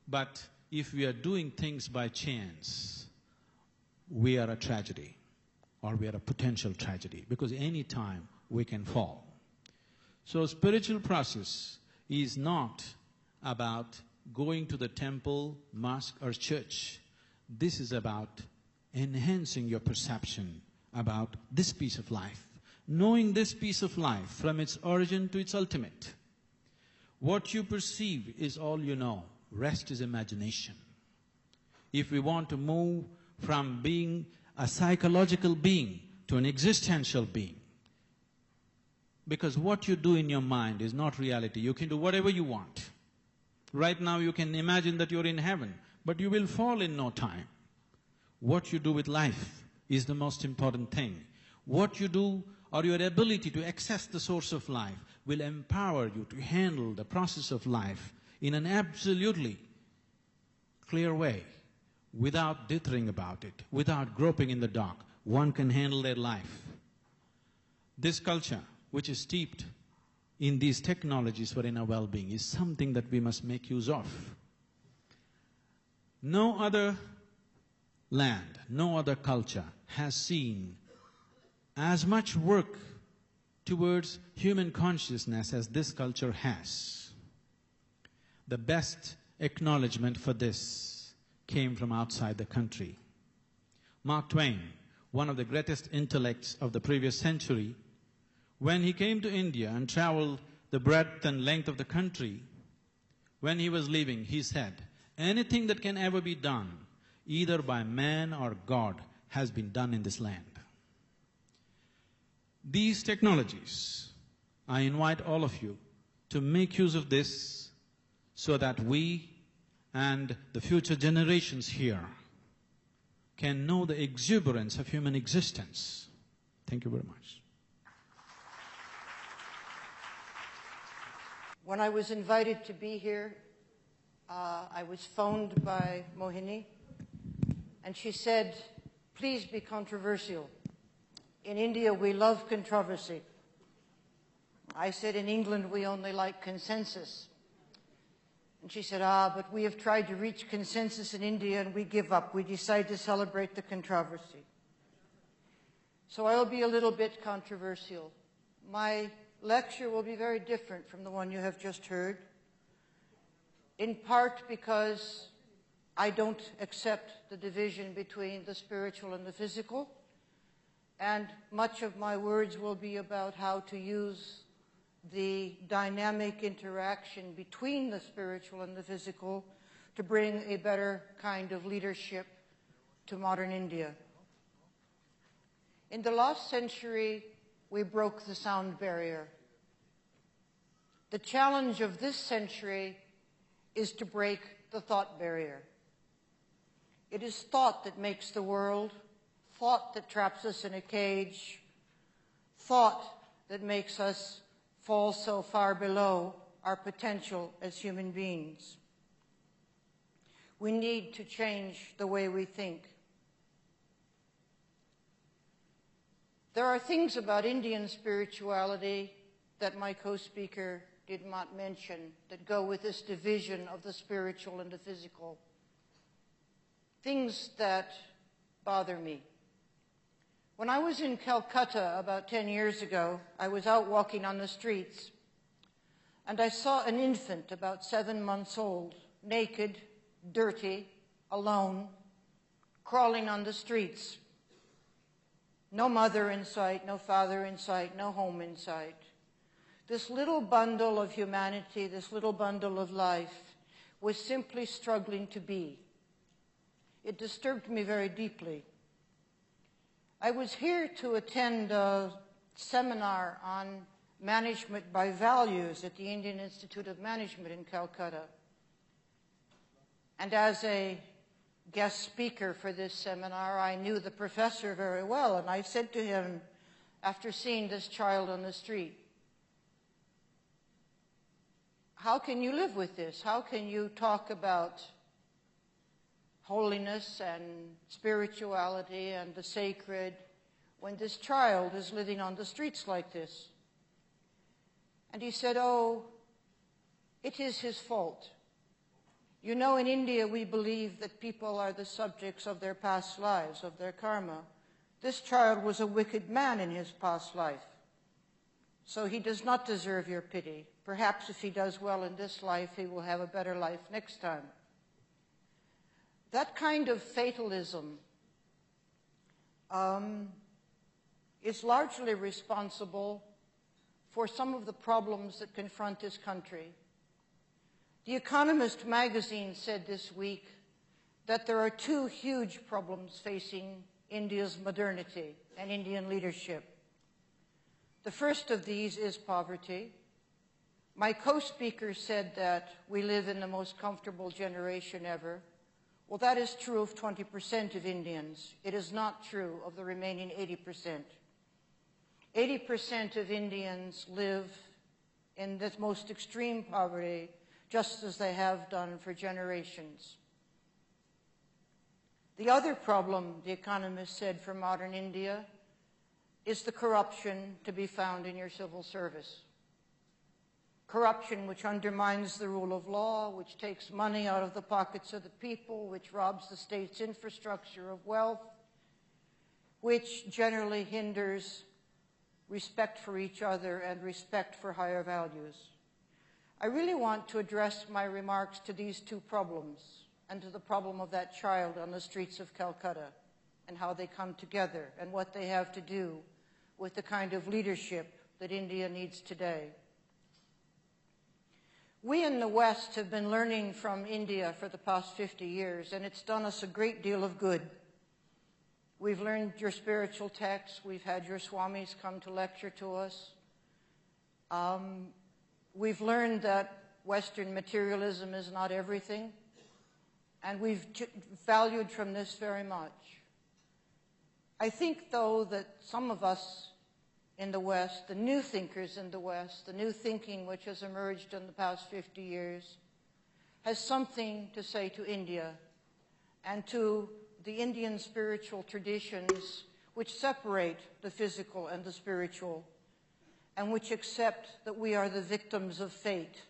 But if we are doing things by chance, we are a tragedy, or we are a potential tragedy, because any time we can fall. So spiritual process is not about going to the temple, mosque, or church. This is about enhancing your perception about this piece of life, knowing this piece of life from its origin to its ultimate. What you perceive is all you know. Rest is imagination. If we want to move from being a psychological being to an existential being, Because what you do in your mind is not reality. You can do whatever you want. Right now you can imagine that you're in heaven, but you will fall in no time. What you do with life is the most important thing. What you do or your ability to access the source of life will empower you to handle the process of life in an absolutely clear way, without dithering about it, without groping in the dark. One can handle their life. This culture, which is steeped in these technologies for inner well-being, is something that we must make use of. No other land, no other culture has seen as much work towards human consciousness as this culture has. The best acknowledgement for this came from outside the country. Mark Twain, one of the greatest intellects of the previous century, when he came to India and traveled the breadth and length of the country, when he was leaving, he said, anything that can ever be done, either by man or God, has been done in this land. These technologies, I invite all of you to make use of this so that we and the future generations here can know the exuberance of human existence. Thank you very much. When I was invited to be here, I was phoned by Mohini, and she said, please be controversial. In India, we love controversy. I said, in England, we only like consensus. And she said, but we have tried to reach consensus in India and we give up. We decide to celebrate the controversy. So I will be a little bit controversial. My lecture will be very different from the one you have just heard, in part because I don't accept the division between the spiritual and the physical, and much of my words will be about how to use the dynamic interaction between the spiritual and the physical to bring a better kind of leadership to modern India. In the last century, we broke the sound barrier. The challenge of this century is to break the thought barrier. It is thought that makes the world, thought that traps us in a cage, thought that makes us fall so far below our potential as human beings. We need to change the way we think. There are things about Indian spirituality that my co-speaker did not mention that go with this division of the spiritual and the physical. Things that bother me. When I was in Calcutta about 10 years ago, I was out walking on the streets, and I saw an infant about 7 months old, naked, dirty, alone, crawling on the streets. No mother in sight, no father in sight, no home in sight. This little bundle of humanity, this little bundle of life, was simply struggling to be. It disturbed me very deeply. I was here to attend a seminar on management by values at the Indian Institute of Management in Calcutta. And as a guest speaker for this seminar, I knew the professor very well, and I said to him, after seeing this child on the street, how can you live with this? How can you talk about holiness and spirituality and the sacred when this child is living on the streets like this? And he said, oh, it is his fault. You know, in India, we believe that people are the subjects of their past lives, of their karma. This child was a wicked man in his past life, so he does not deserve your pity. Perhaps if he does well in this life, he will have a better life next time. That kind of fatalism is largely responsible for some of the problems that confront this country. The Economist magazine said this week that there are two huge problems facing India's modernity and Indian leadership. The first of these is poverty. My co-speaker said that we live in the most comfortable generation ever. Well, that is true of 20% of Indians. It is not true of the remaining 80%. 80% of Indians live in the most extreme poverty, just as they have done for generations. The other problem, the economist said, for modern India is the corruption to be found in your civil service. Corruption which undermines the rule of law, which takes money out of the pockets of the people, which robs the state's infrastructure of wealth, which generally hinders respect for each other and respect for higher values. I really want to address my remarks to these two problems and to the problem of that child on the streets of Calcutta and how they come together and what they have to do with the kind of leadership that India needs today. We in the West have been learning from India for the past 50 years, and it's done us a great deal of good. We've learned your spiritual texts. We've had your swamis come to lecture to us. We've learned that Western materialism is not everything, and we've valued from this very much. I think, though, that some of us in the West, the new thinkers in the West, the new thinking which has emerged in the past 50 years, has something to say to India and to the Indian spiritual traditions which separate the physical and the spiritual, and which accept that we are the victims of fate,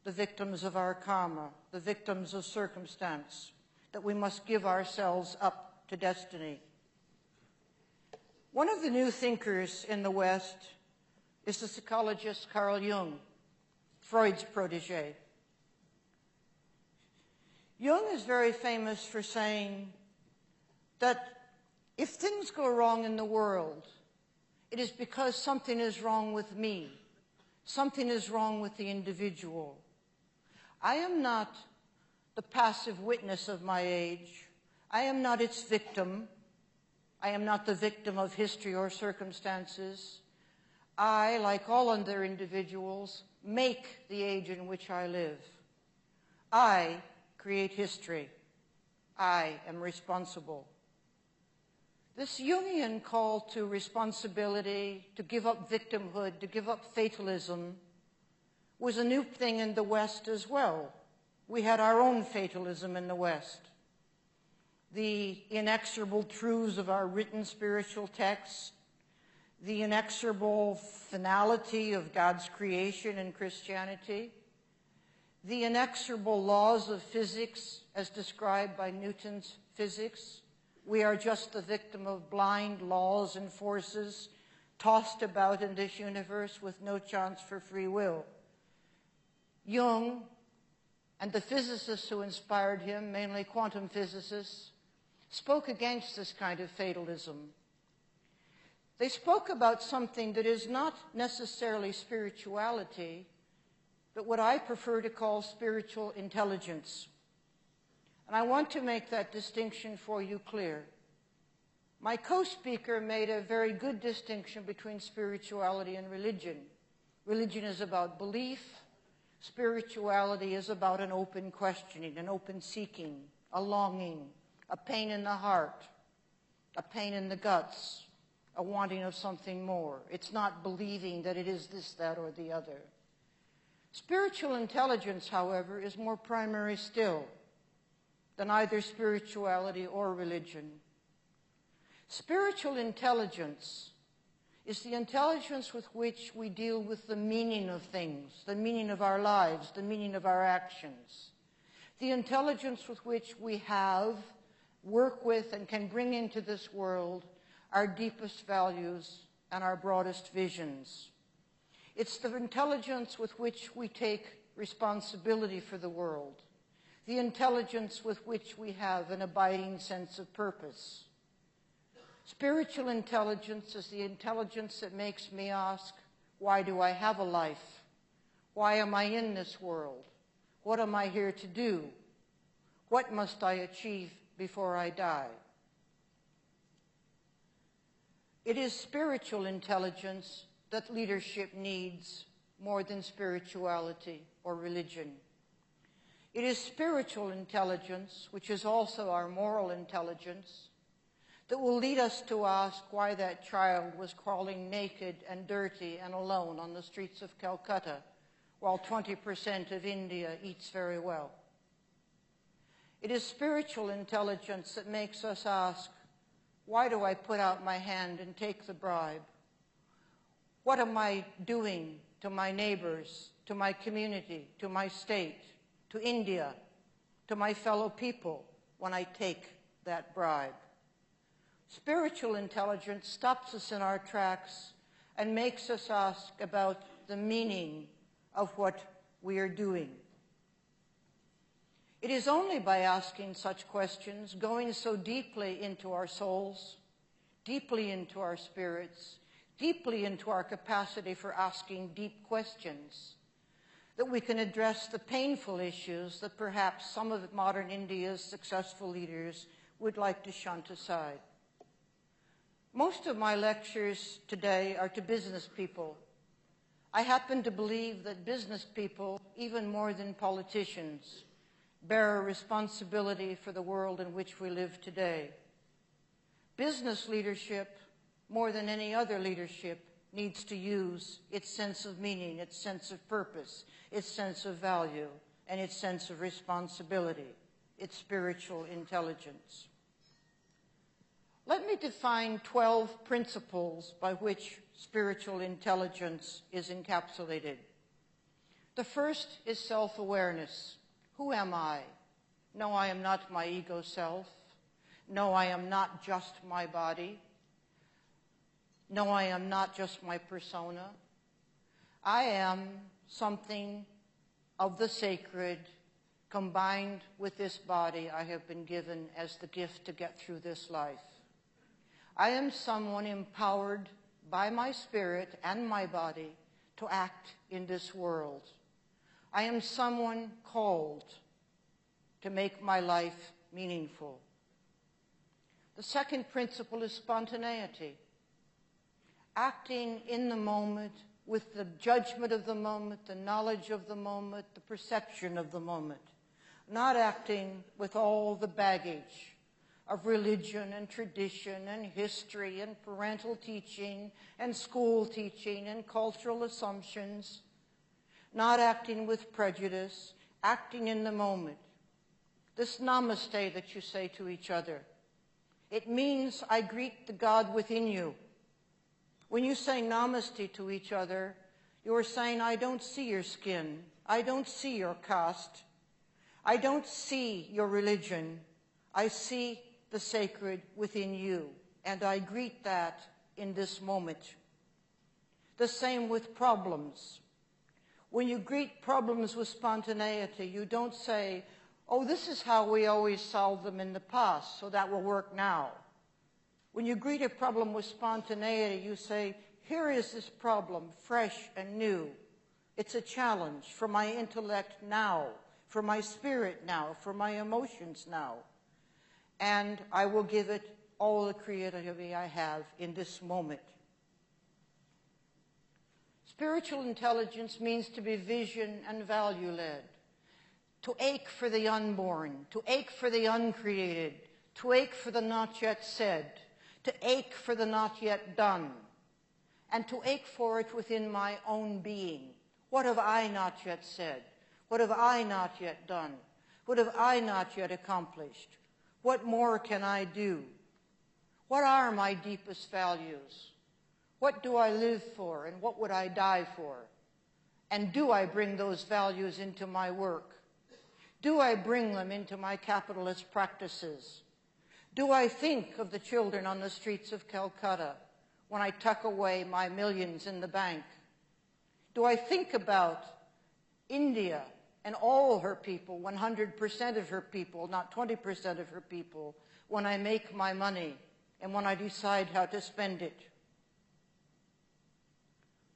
the victims of our karma, the victims of circumstance, that we must give ourselves up to destiny. One of the new thinkers in the West is the psychologist Carl Jung, Freud's protege. Jung is very famous for saying that if things go wrong in the world, it is because something is wrong with me. Something is wrong with the individual. I am not the passive witness of my age. I am not its victim. I am not the victim of history or circumstances. I, like all other individuals, make the age in which I live. I create history. I am responsible. This Jungian call to responsibility, to give up victimhood, to give up fatalism, was a new thing in the West as well. We had our own fatalism in the West. The inexorable truths of our written spiritual texts, the inexorable finality of God's creation in Christianity, the inexorable laws of physics as described by Newton's physics. We are just the victim of blind laws and forces tossed about in this universe with no chance for free will. Jung and the physicists who inspired him, mainly quantum physicists, spoke against this kind of fatalism. They spoke about something that is not necessarily spirituality, but what I prefer to call spiritual intelligence. And I want to make that distinction for you clear. My co-speaker made a very good distinction between spirituality and religion. Religion is about belief. Spirituality is about an open questioning, an open seeking, a longing, a pain in the heart, a pain in the guts, a wanting of something more. It's not believing that it is this, that, or the other. Spiritual intelligence, however, is more primary still than either spirituality or religion. Spiritual intelligence is the intelligence with which we deal with the meaning of things, the meaning of our lives, the meaning of our actions. The intelligence with which we have, work with, and can bring into this world our deepest values and our broadest visions. It's the intelligence with which we take responsibility for the world, the intelligence with which we have an abiding sense of purpose. Spiritual intelligence is the intelligence that makes me ask, why do I have a life? Why am I in this world? What am I here to do? What must I achieve before I die? It is spiritual intelligence that leadership needs more than spirituality or religion. It is spiritual intelligence, which is also our moral intelligence, that will lead us to ask why that child was crawling naked and dirty and alone on the streets of Calcutta, while 20% of India eats very well. It is spiritual intelligence that makes us ask, why do I put out my hand and take the bribe? What am I doing to my neighbors, to my community, to my state, to India, to my fellow people when I take that bribe? Spiritual intelligence stops us in our tracks and makes us ask about the meaning of what we are doing. It is only by asking such questions, going so deeply into our souls, deeply into our spirits, deeply into our capacity for asking deep questions, that we can address the painful issues that perhaps some of modern India's successful leaders would like to shunt aside. Most of my lectures today are to business people. I happen to believe that business people, even more than politicians, bear a responsibility for the world in which we live today. Business leadership, more than any other leadership, needs to use its sense of meaning, its sense of purpose, its sense of value, and its sense of responsibility, its spiritual intelligence. Let me define 12 principles by which spiritual intelligence is encapsulated. The first is self-awareness. Who am I? No, I am not my ego self. No, I am not just my body. No, I am not just my persona. I am something of the sacred combined with this body I have been given as the gift to get through this life. I am someone empowered by my spirit and my body to act in this world. I am someone called to make my life meaningful. The second principle is spontaneity. Acting in the moment with the judgment of the moment, the knowledge of the moment, the perception of the moment. Not acting with all the baggage of religion and tradition and history and parental teaching and school teaching and cultural assumptions. Not acting with prejudice, acting in the moment. This namaste that you say to each other, it means I greet the God within you. When you say namaste to each other, you are saying, I don't see your skin. I don't see your caste. I don't see your religion. I see the sacred within you, and I greet that in this moment. The same with problems. When you greet problems with spontaneity, you don't say, oh, this is how we always solved them in the past, so that will work now. When you greet a problem with spontaneity, you say, here is this problem, fresh and new. It's a challenge for my intellect now, for my spirit now, for my emotions now. And I will give it all the creativity I have in this moment. Spiritual intelligence means to be vision and value-led, to ache for the unborn, to ache for the uncreated, to ache for the not yet said, to ache for the not yet done, and to ache for it within my own being. What have I not yet said? What have I not yet done? What have I not yet accomplished? What more can I do? What are my deepest values? What do I live for, and what would I die for? And do I bring those values into my work? Do I bring them into my capitalist practices? Do I think of the children on the streets of Calcutta when I tuck away my millions in the bank? Do I think about India and all her people, 100% of her people, not 20% of her people, when I make my money and when I decide how to spend it?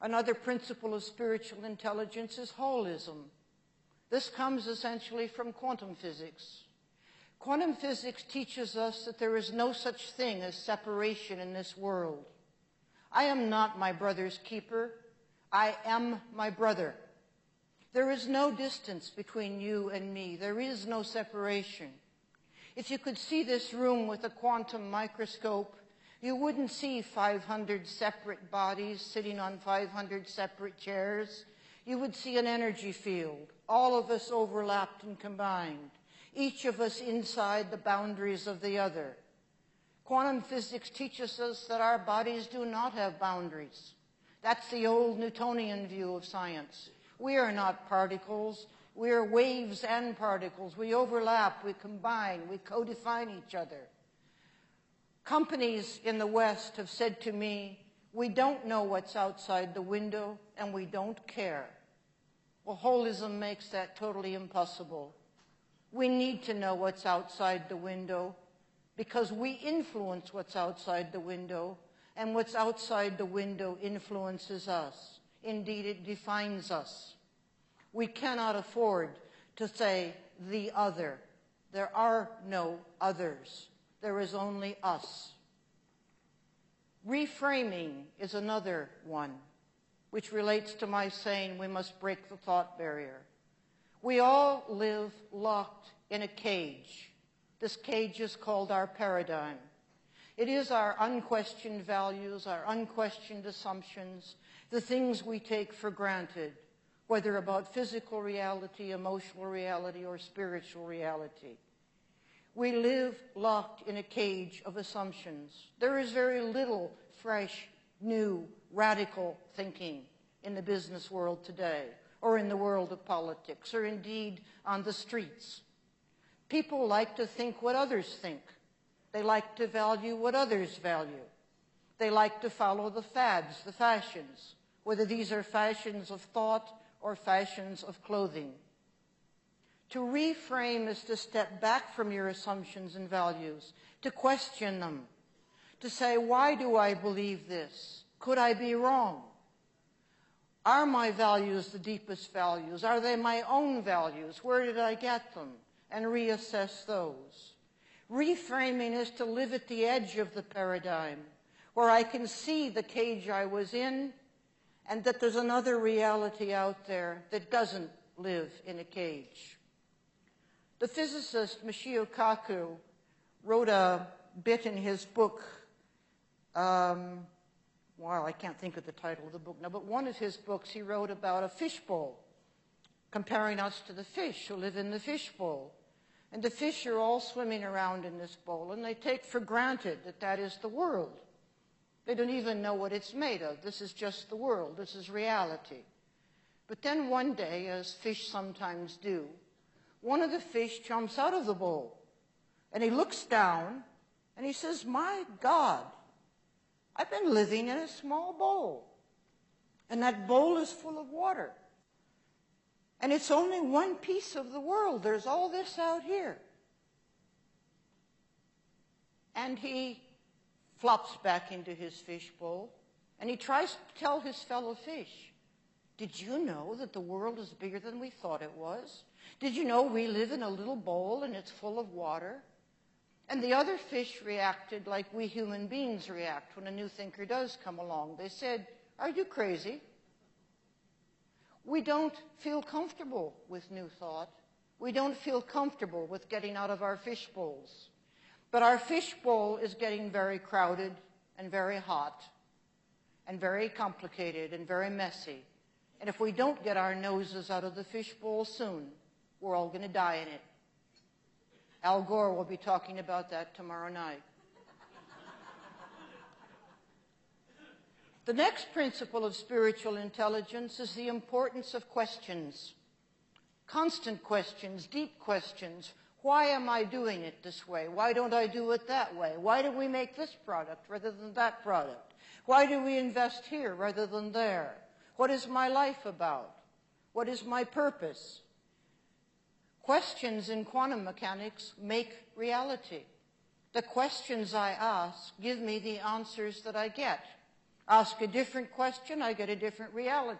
Another principle of spiritual intelligence is holism. This comes essentially from quantum physics. Quantum physics teaches us that there is no such thing as separation in this world. I am not my brother's keeper. I am my brother. There is no distance between you and me. There is no separation. If you could see this room with a quantum microscope, you wouldn't see 500 separate bodies sitting on 500 separate chairs. You would see an energy field, all of us overlapped and combined, each of us inside the boundaries of the other. Quantum physics teaches us that our bodies do not have boundaries. That's the old Newtonian view of science. We are not particles. We are waves and particles. We overlap, we combine, we co-define each other. Companies in the West have said to me, we don't know what's outside the window and we don't care. Well, holism makes that totally impossible. We need to know what's outside the window because we influence what's outside the window, and what's outside the window influences us. Indeed, it defines us. We cannot afford to say the other. There are no others. There is only us. Reframing is another one, which relates to my saying we must break the thought barrier. We all live locked in a cage. This cage is called our paradigm. It is our unquestioned values, our unquestioned assumptions, the things we take for granted, whether about physical reality, emotional reality, or spiritual reality. We live locked in a cage of assumptions. There is very little fresh, new, radical thinking in the business world today, or in the world of politics, or indeed on the streets. People like to think what others think. They like to value what others value. They like to follow the fads, the fashions, whether these are fashions of thought or fashions of clothing. To reframe is to step back from your assumptions and values, to question them, to say, why do I believe this? Could I be wrong? Are my values the deepest values? Are they my own values? Where did I get them? And reassess those. Reframing is to live at the edge of the paradigm, where I can see the cage I was in, and that there's another reality out there that doesn't live in a cage. The physicist Michio Kaku wrote a bit in his book, well, I can't think of the title of the book now, but one of his books he wrote about a fishbowl, comparing us to the fish who live in the fishbowl. And the fish are all swimming around in this bowl, and they take for granted that that is the world. They don't even know what it's made of. This is just the world. This is reality. But then one day, as fish sometimes do, one of the fish jumps out of the bowl, and he looks down, and he says, my God, I've been living in a small bowl, and that bowl is full of water. And it's only one piece of the world. There's all this out here. And he flops back into his fishbowl, and he tries to tell his fellow fish, did you know that the world is bigger than we thought it was? Did you know we live in a little bowl and it's full of water? And the other fish reacted like we human beings react when a new thinker does come along. They said, are you crazy? We don't feel comfortable with new thought. We don't feel comfortable with getting out of our fish bowls. But our fish bowl is getting very crowded and very hot and very complicated and very messy. And if we don't get our noses out of the fish bowl soon, we're all going to die in it. Al Gore will be talking about that tomorrow night. The next principle of spiritual intelligence is the importance of questions. Constant questions, deep questions. Why am I doing it this way? Why don't I do it that way? Why do we make this product rather than that product? Why do we invest here rather than there? What is my life about? What is my purpose? Questions in quantum mechanics make reality. The questions I ask give me the answers that I get. Ask a different question, I get a different reality.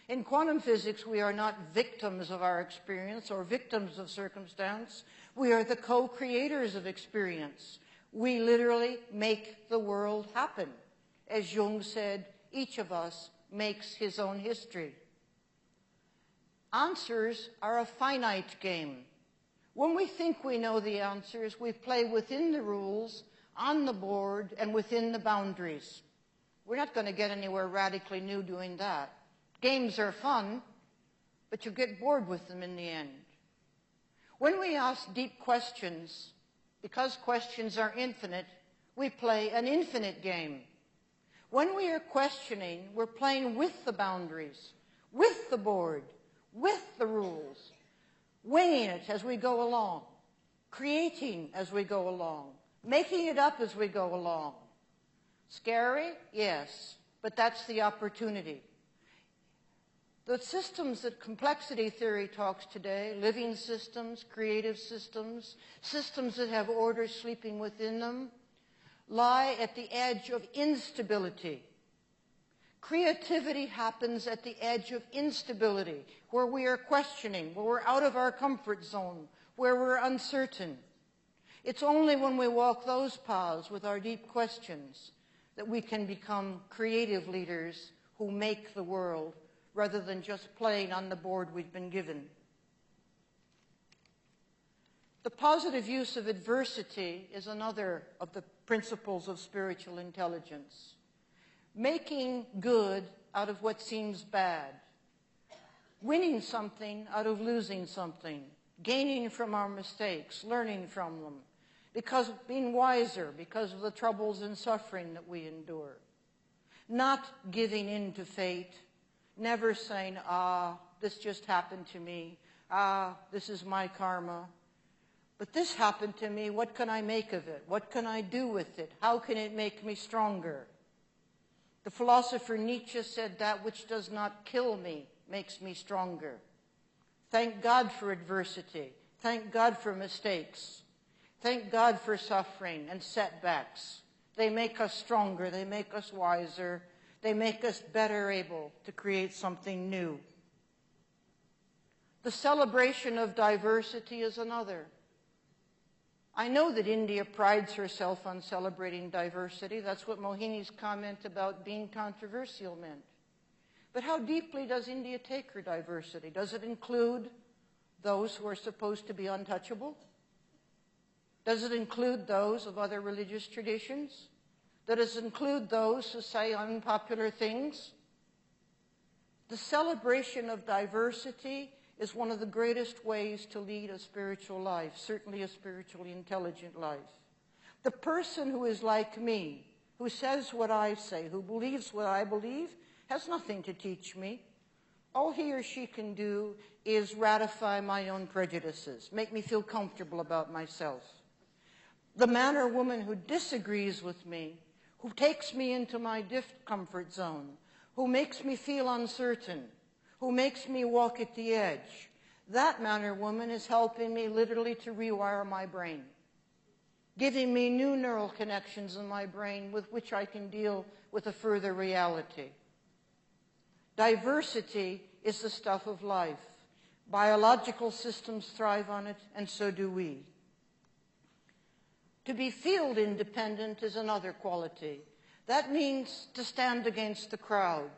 In quantum physics, we are not victims of our experience or victims of circumstance. We are the co-creators of experience. We literally make the world happen. As Jung said, each of us makes his own history. Answers are a finite game. When we think we know the answers, we play within the rules, on the board, and within the boundaries. We're not going to get anywhere radically new doing that. Games are fun, but you get bored with them in the end. When we ask deep questions, because questions are infinite, we play an infinite game. When we are questioning, we're playing with the boundaries, with the board, with the rules, winging it as we go along, creating as we go along, making it up as we go along. Scary? Yes, but that's the opportunity. The systems that complexity theory talks today, living systems, creative systems, systems that have order sleeping within them, lie at the edge of instability. Creativity happens at the edge of instability, where we are questioning, where we're out of our comfort zone, where we're uncertain. It's only when we walk those paths with our deep questions that we can become creative leaders who make the world, rather than just playing on the board we've been given. The positive use of adversity is another of the principles of spiritual intelligence. Making good out of what seems bad. Winning something out of losing something. Gaining from our mistakes, learning from them. Because of being wiser, because of the troubles and suffering that we endure. Not giving in to fate. Never saying, this just happened to me. This is my karma. But this happened to me. What can I make of it? What can I do with it? How can it make me stronger? The philosopher Nietzsche said, that which does not kill me makes me stronger. Thank God for adversity. Thank God for mistakes. Thank God for suffering and setbacks. They make us stronger. They make us wiser. They make us better able to create something new. The celebration of diversity is another. I know that India prides herself on celebrating diversity. That's what Mohini's comment about being controversial meant. But how deeply does India take her diversity? Does it include those who are supposed to be untouchable? Does it include those of other religious traditions? Does it include those who say unpopular things? The celebration of diversity is one of the greatest ways to lead a spiritual life, certainly a spiritually intelligent life. The person who is like me, who says what I say, who believes what I believe, has nothing to teach me. All he or she can do is ratify my own prejudices, make me feel comfortable about myself. The man or woman who disagrees with me, who takes me into my discomfort zone, who makes me feel uncertain, who makes me walk at the edge, that man or woman is helping me literally to rewire my brain, giving me new neural connections in my brain with which I can deal with a further reality. Diversity is the stuff of life. Biological systems thrive on it, and so do we. To be field independent is another quality. That means to stand against the crowd,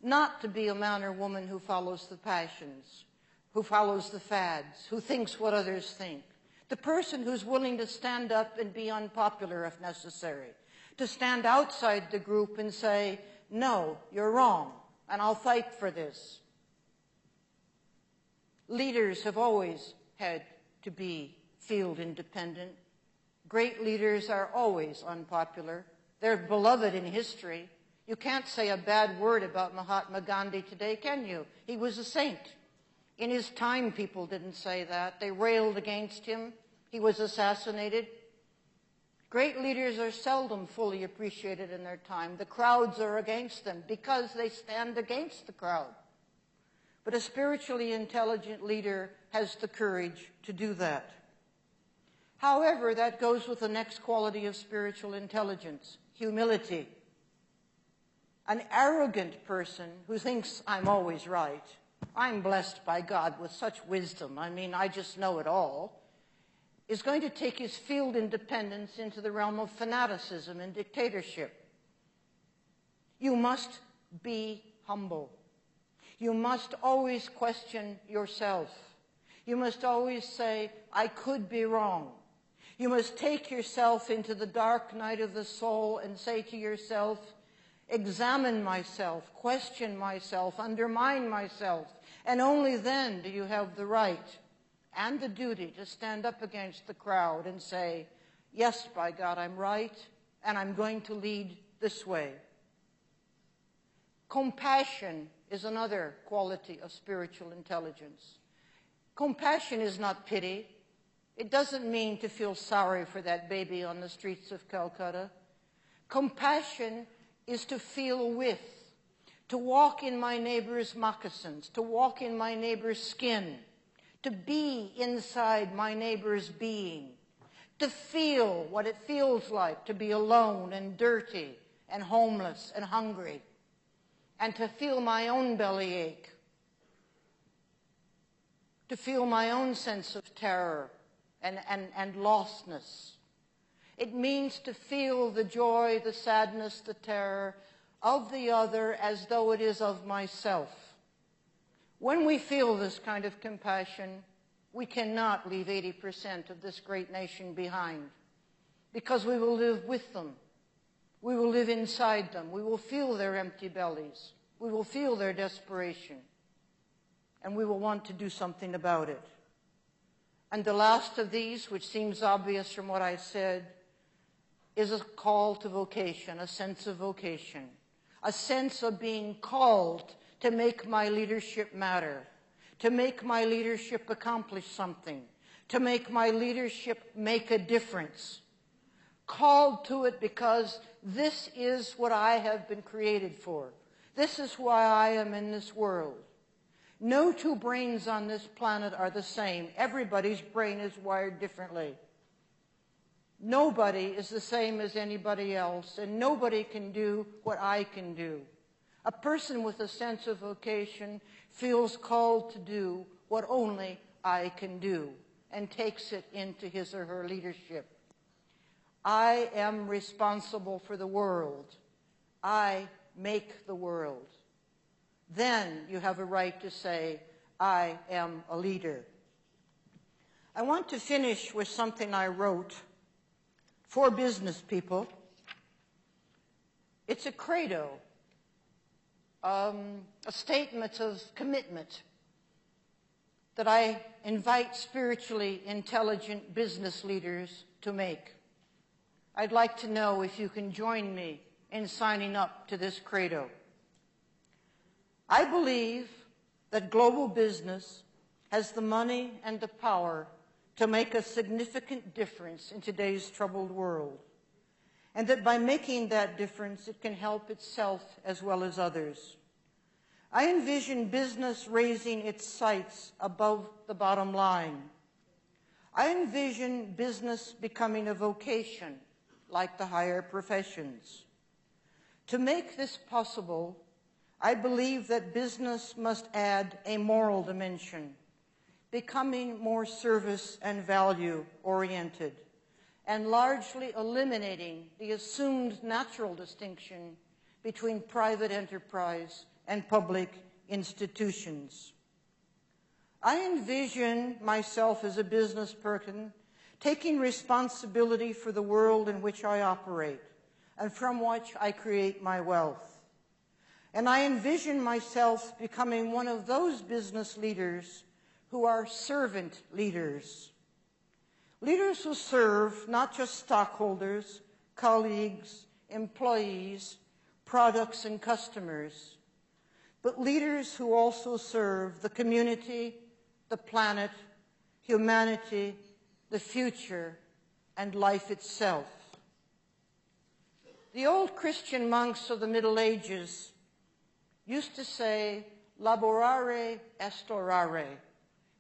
not to be a man or woman who follows the passions, who follows the fads, who thinks what others think. The person who's willing to stand up and be unpopular if necessary, to stand outside the group and say, no, you're wrong, and I'll fight for this. Leaders have always had to be field independent. Great leaders are always unpopular. They're beloved in history. You can't say a bad word about Mahatma Gandhi today, can you? He was a saint. In his time, people didn't say that. They railed against him. He was assassinated. Great leaders are seldom fully appreciated in their time. The crowds are against them because they stand against the crowd. But a spiritually intelligent leader has the courage to do that. However, that goes with the next quality of spiritual intelligence, humility. An arrogant person who thinks I'm always right, I'm blessed by God with such wisdom, I just know it all, is going to take his field independence into the realm of fanaticism and dictatorship. You must be humble. You must always question yourself. You must always say, I could be wrong. You must take yourself into the dark night of the soul and say to yourself, examine myself, question myself, undermine myself, and only then do you have the right and the duty to stand up against the crowd and say, yes, by God, I'm right, and I'm going to lead this way. Compassion is another quality of spiritual intelligence. Compassion is not pity. It doesn't mean to feel sorry for that baby on the streets of Calcutta. Compassion is to feel with, to walk in my neighbor's moccasins, to walk in my neighbor's skin, to be inside my neighbor's being, to feel what it feels like to be alone and dirty and homeless and hungry, and to feel my own bellyache, to feel my own sense of terror and lostness. It means to feel the joy, the sadness, the terror of the other as though it is of myself. When we feel this kind of compassion, we cannot leave 80% of this great nation behind, because we will live with them. We will live inside them. We will feel their empty bellies. We will feel their desperation. And we will want to do something about it. And the last of these, which seems obvious from what I said, is a call to vocation, a sense of vocation, a sense of being called to make my leadership matter, to make my leadership accomplish something, to make my leadership make a difference. Called to it because this is what I have been created for. This is why I am in this world. No two brains on this planet are the same. Everybody's brain is wired differently. Nobody is the same as anybody else, and nobody can do what I can do. A person with a sense of vocation feels called to do what only I can do, and takes it into his or her leadership. I am responsible for the world. I make the world. Then you have a right to say, I am a leader. I want to finish with something I wrote for business people. It's a credo, a statement of commitment that I invite spiritually intelligent business leaders to make. I'd like to know if you can join me in signing up to this credo. I believe that global business has the money and the power to make a significant difference in today's troubled world, and that by making that difference, it can help itself as well as others. I envision business raising its sights above the bottom line. I envision business becoming a vocation, like the higher professions. To make this possible, I believe that business must add a moral dimension, becoming more service and value-oriented, and largely eliminating the assumed natural distinction between private enterprise and public institutions. I envision myself as a business person taking responsibility for the world in which I operate and from which I create my wealth. And I envision myself becoming one of those business leaders who are servant leaders. Leaders who serve not just stockholders, colleagues, employees, products, and customers, but leaders who also serve the community, the planet, humanity, the future, and life itself. The old Christian monks of the Middle Ages used to say, laborare est orare.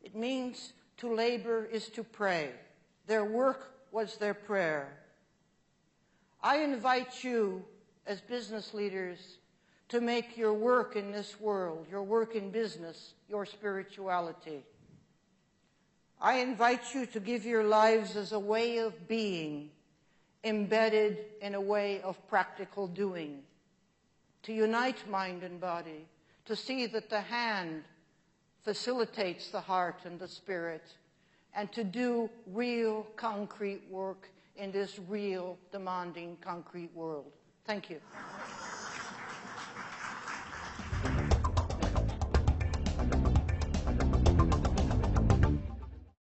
It means to labor is to pray. Their work was their prayer. I invite you as business leaders to make your work in this world, your work in business, your spirituality. I invite you to give your lives as a way of being, embedded in a way of practical doing. to unite mind and body, to see that the hand facilitates the heart and the spirit, and to do real concrete work in this real demanding concrete world. Thank you.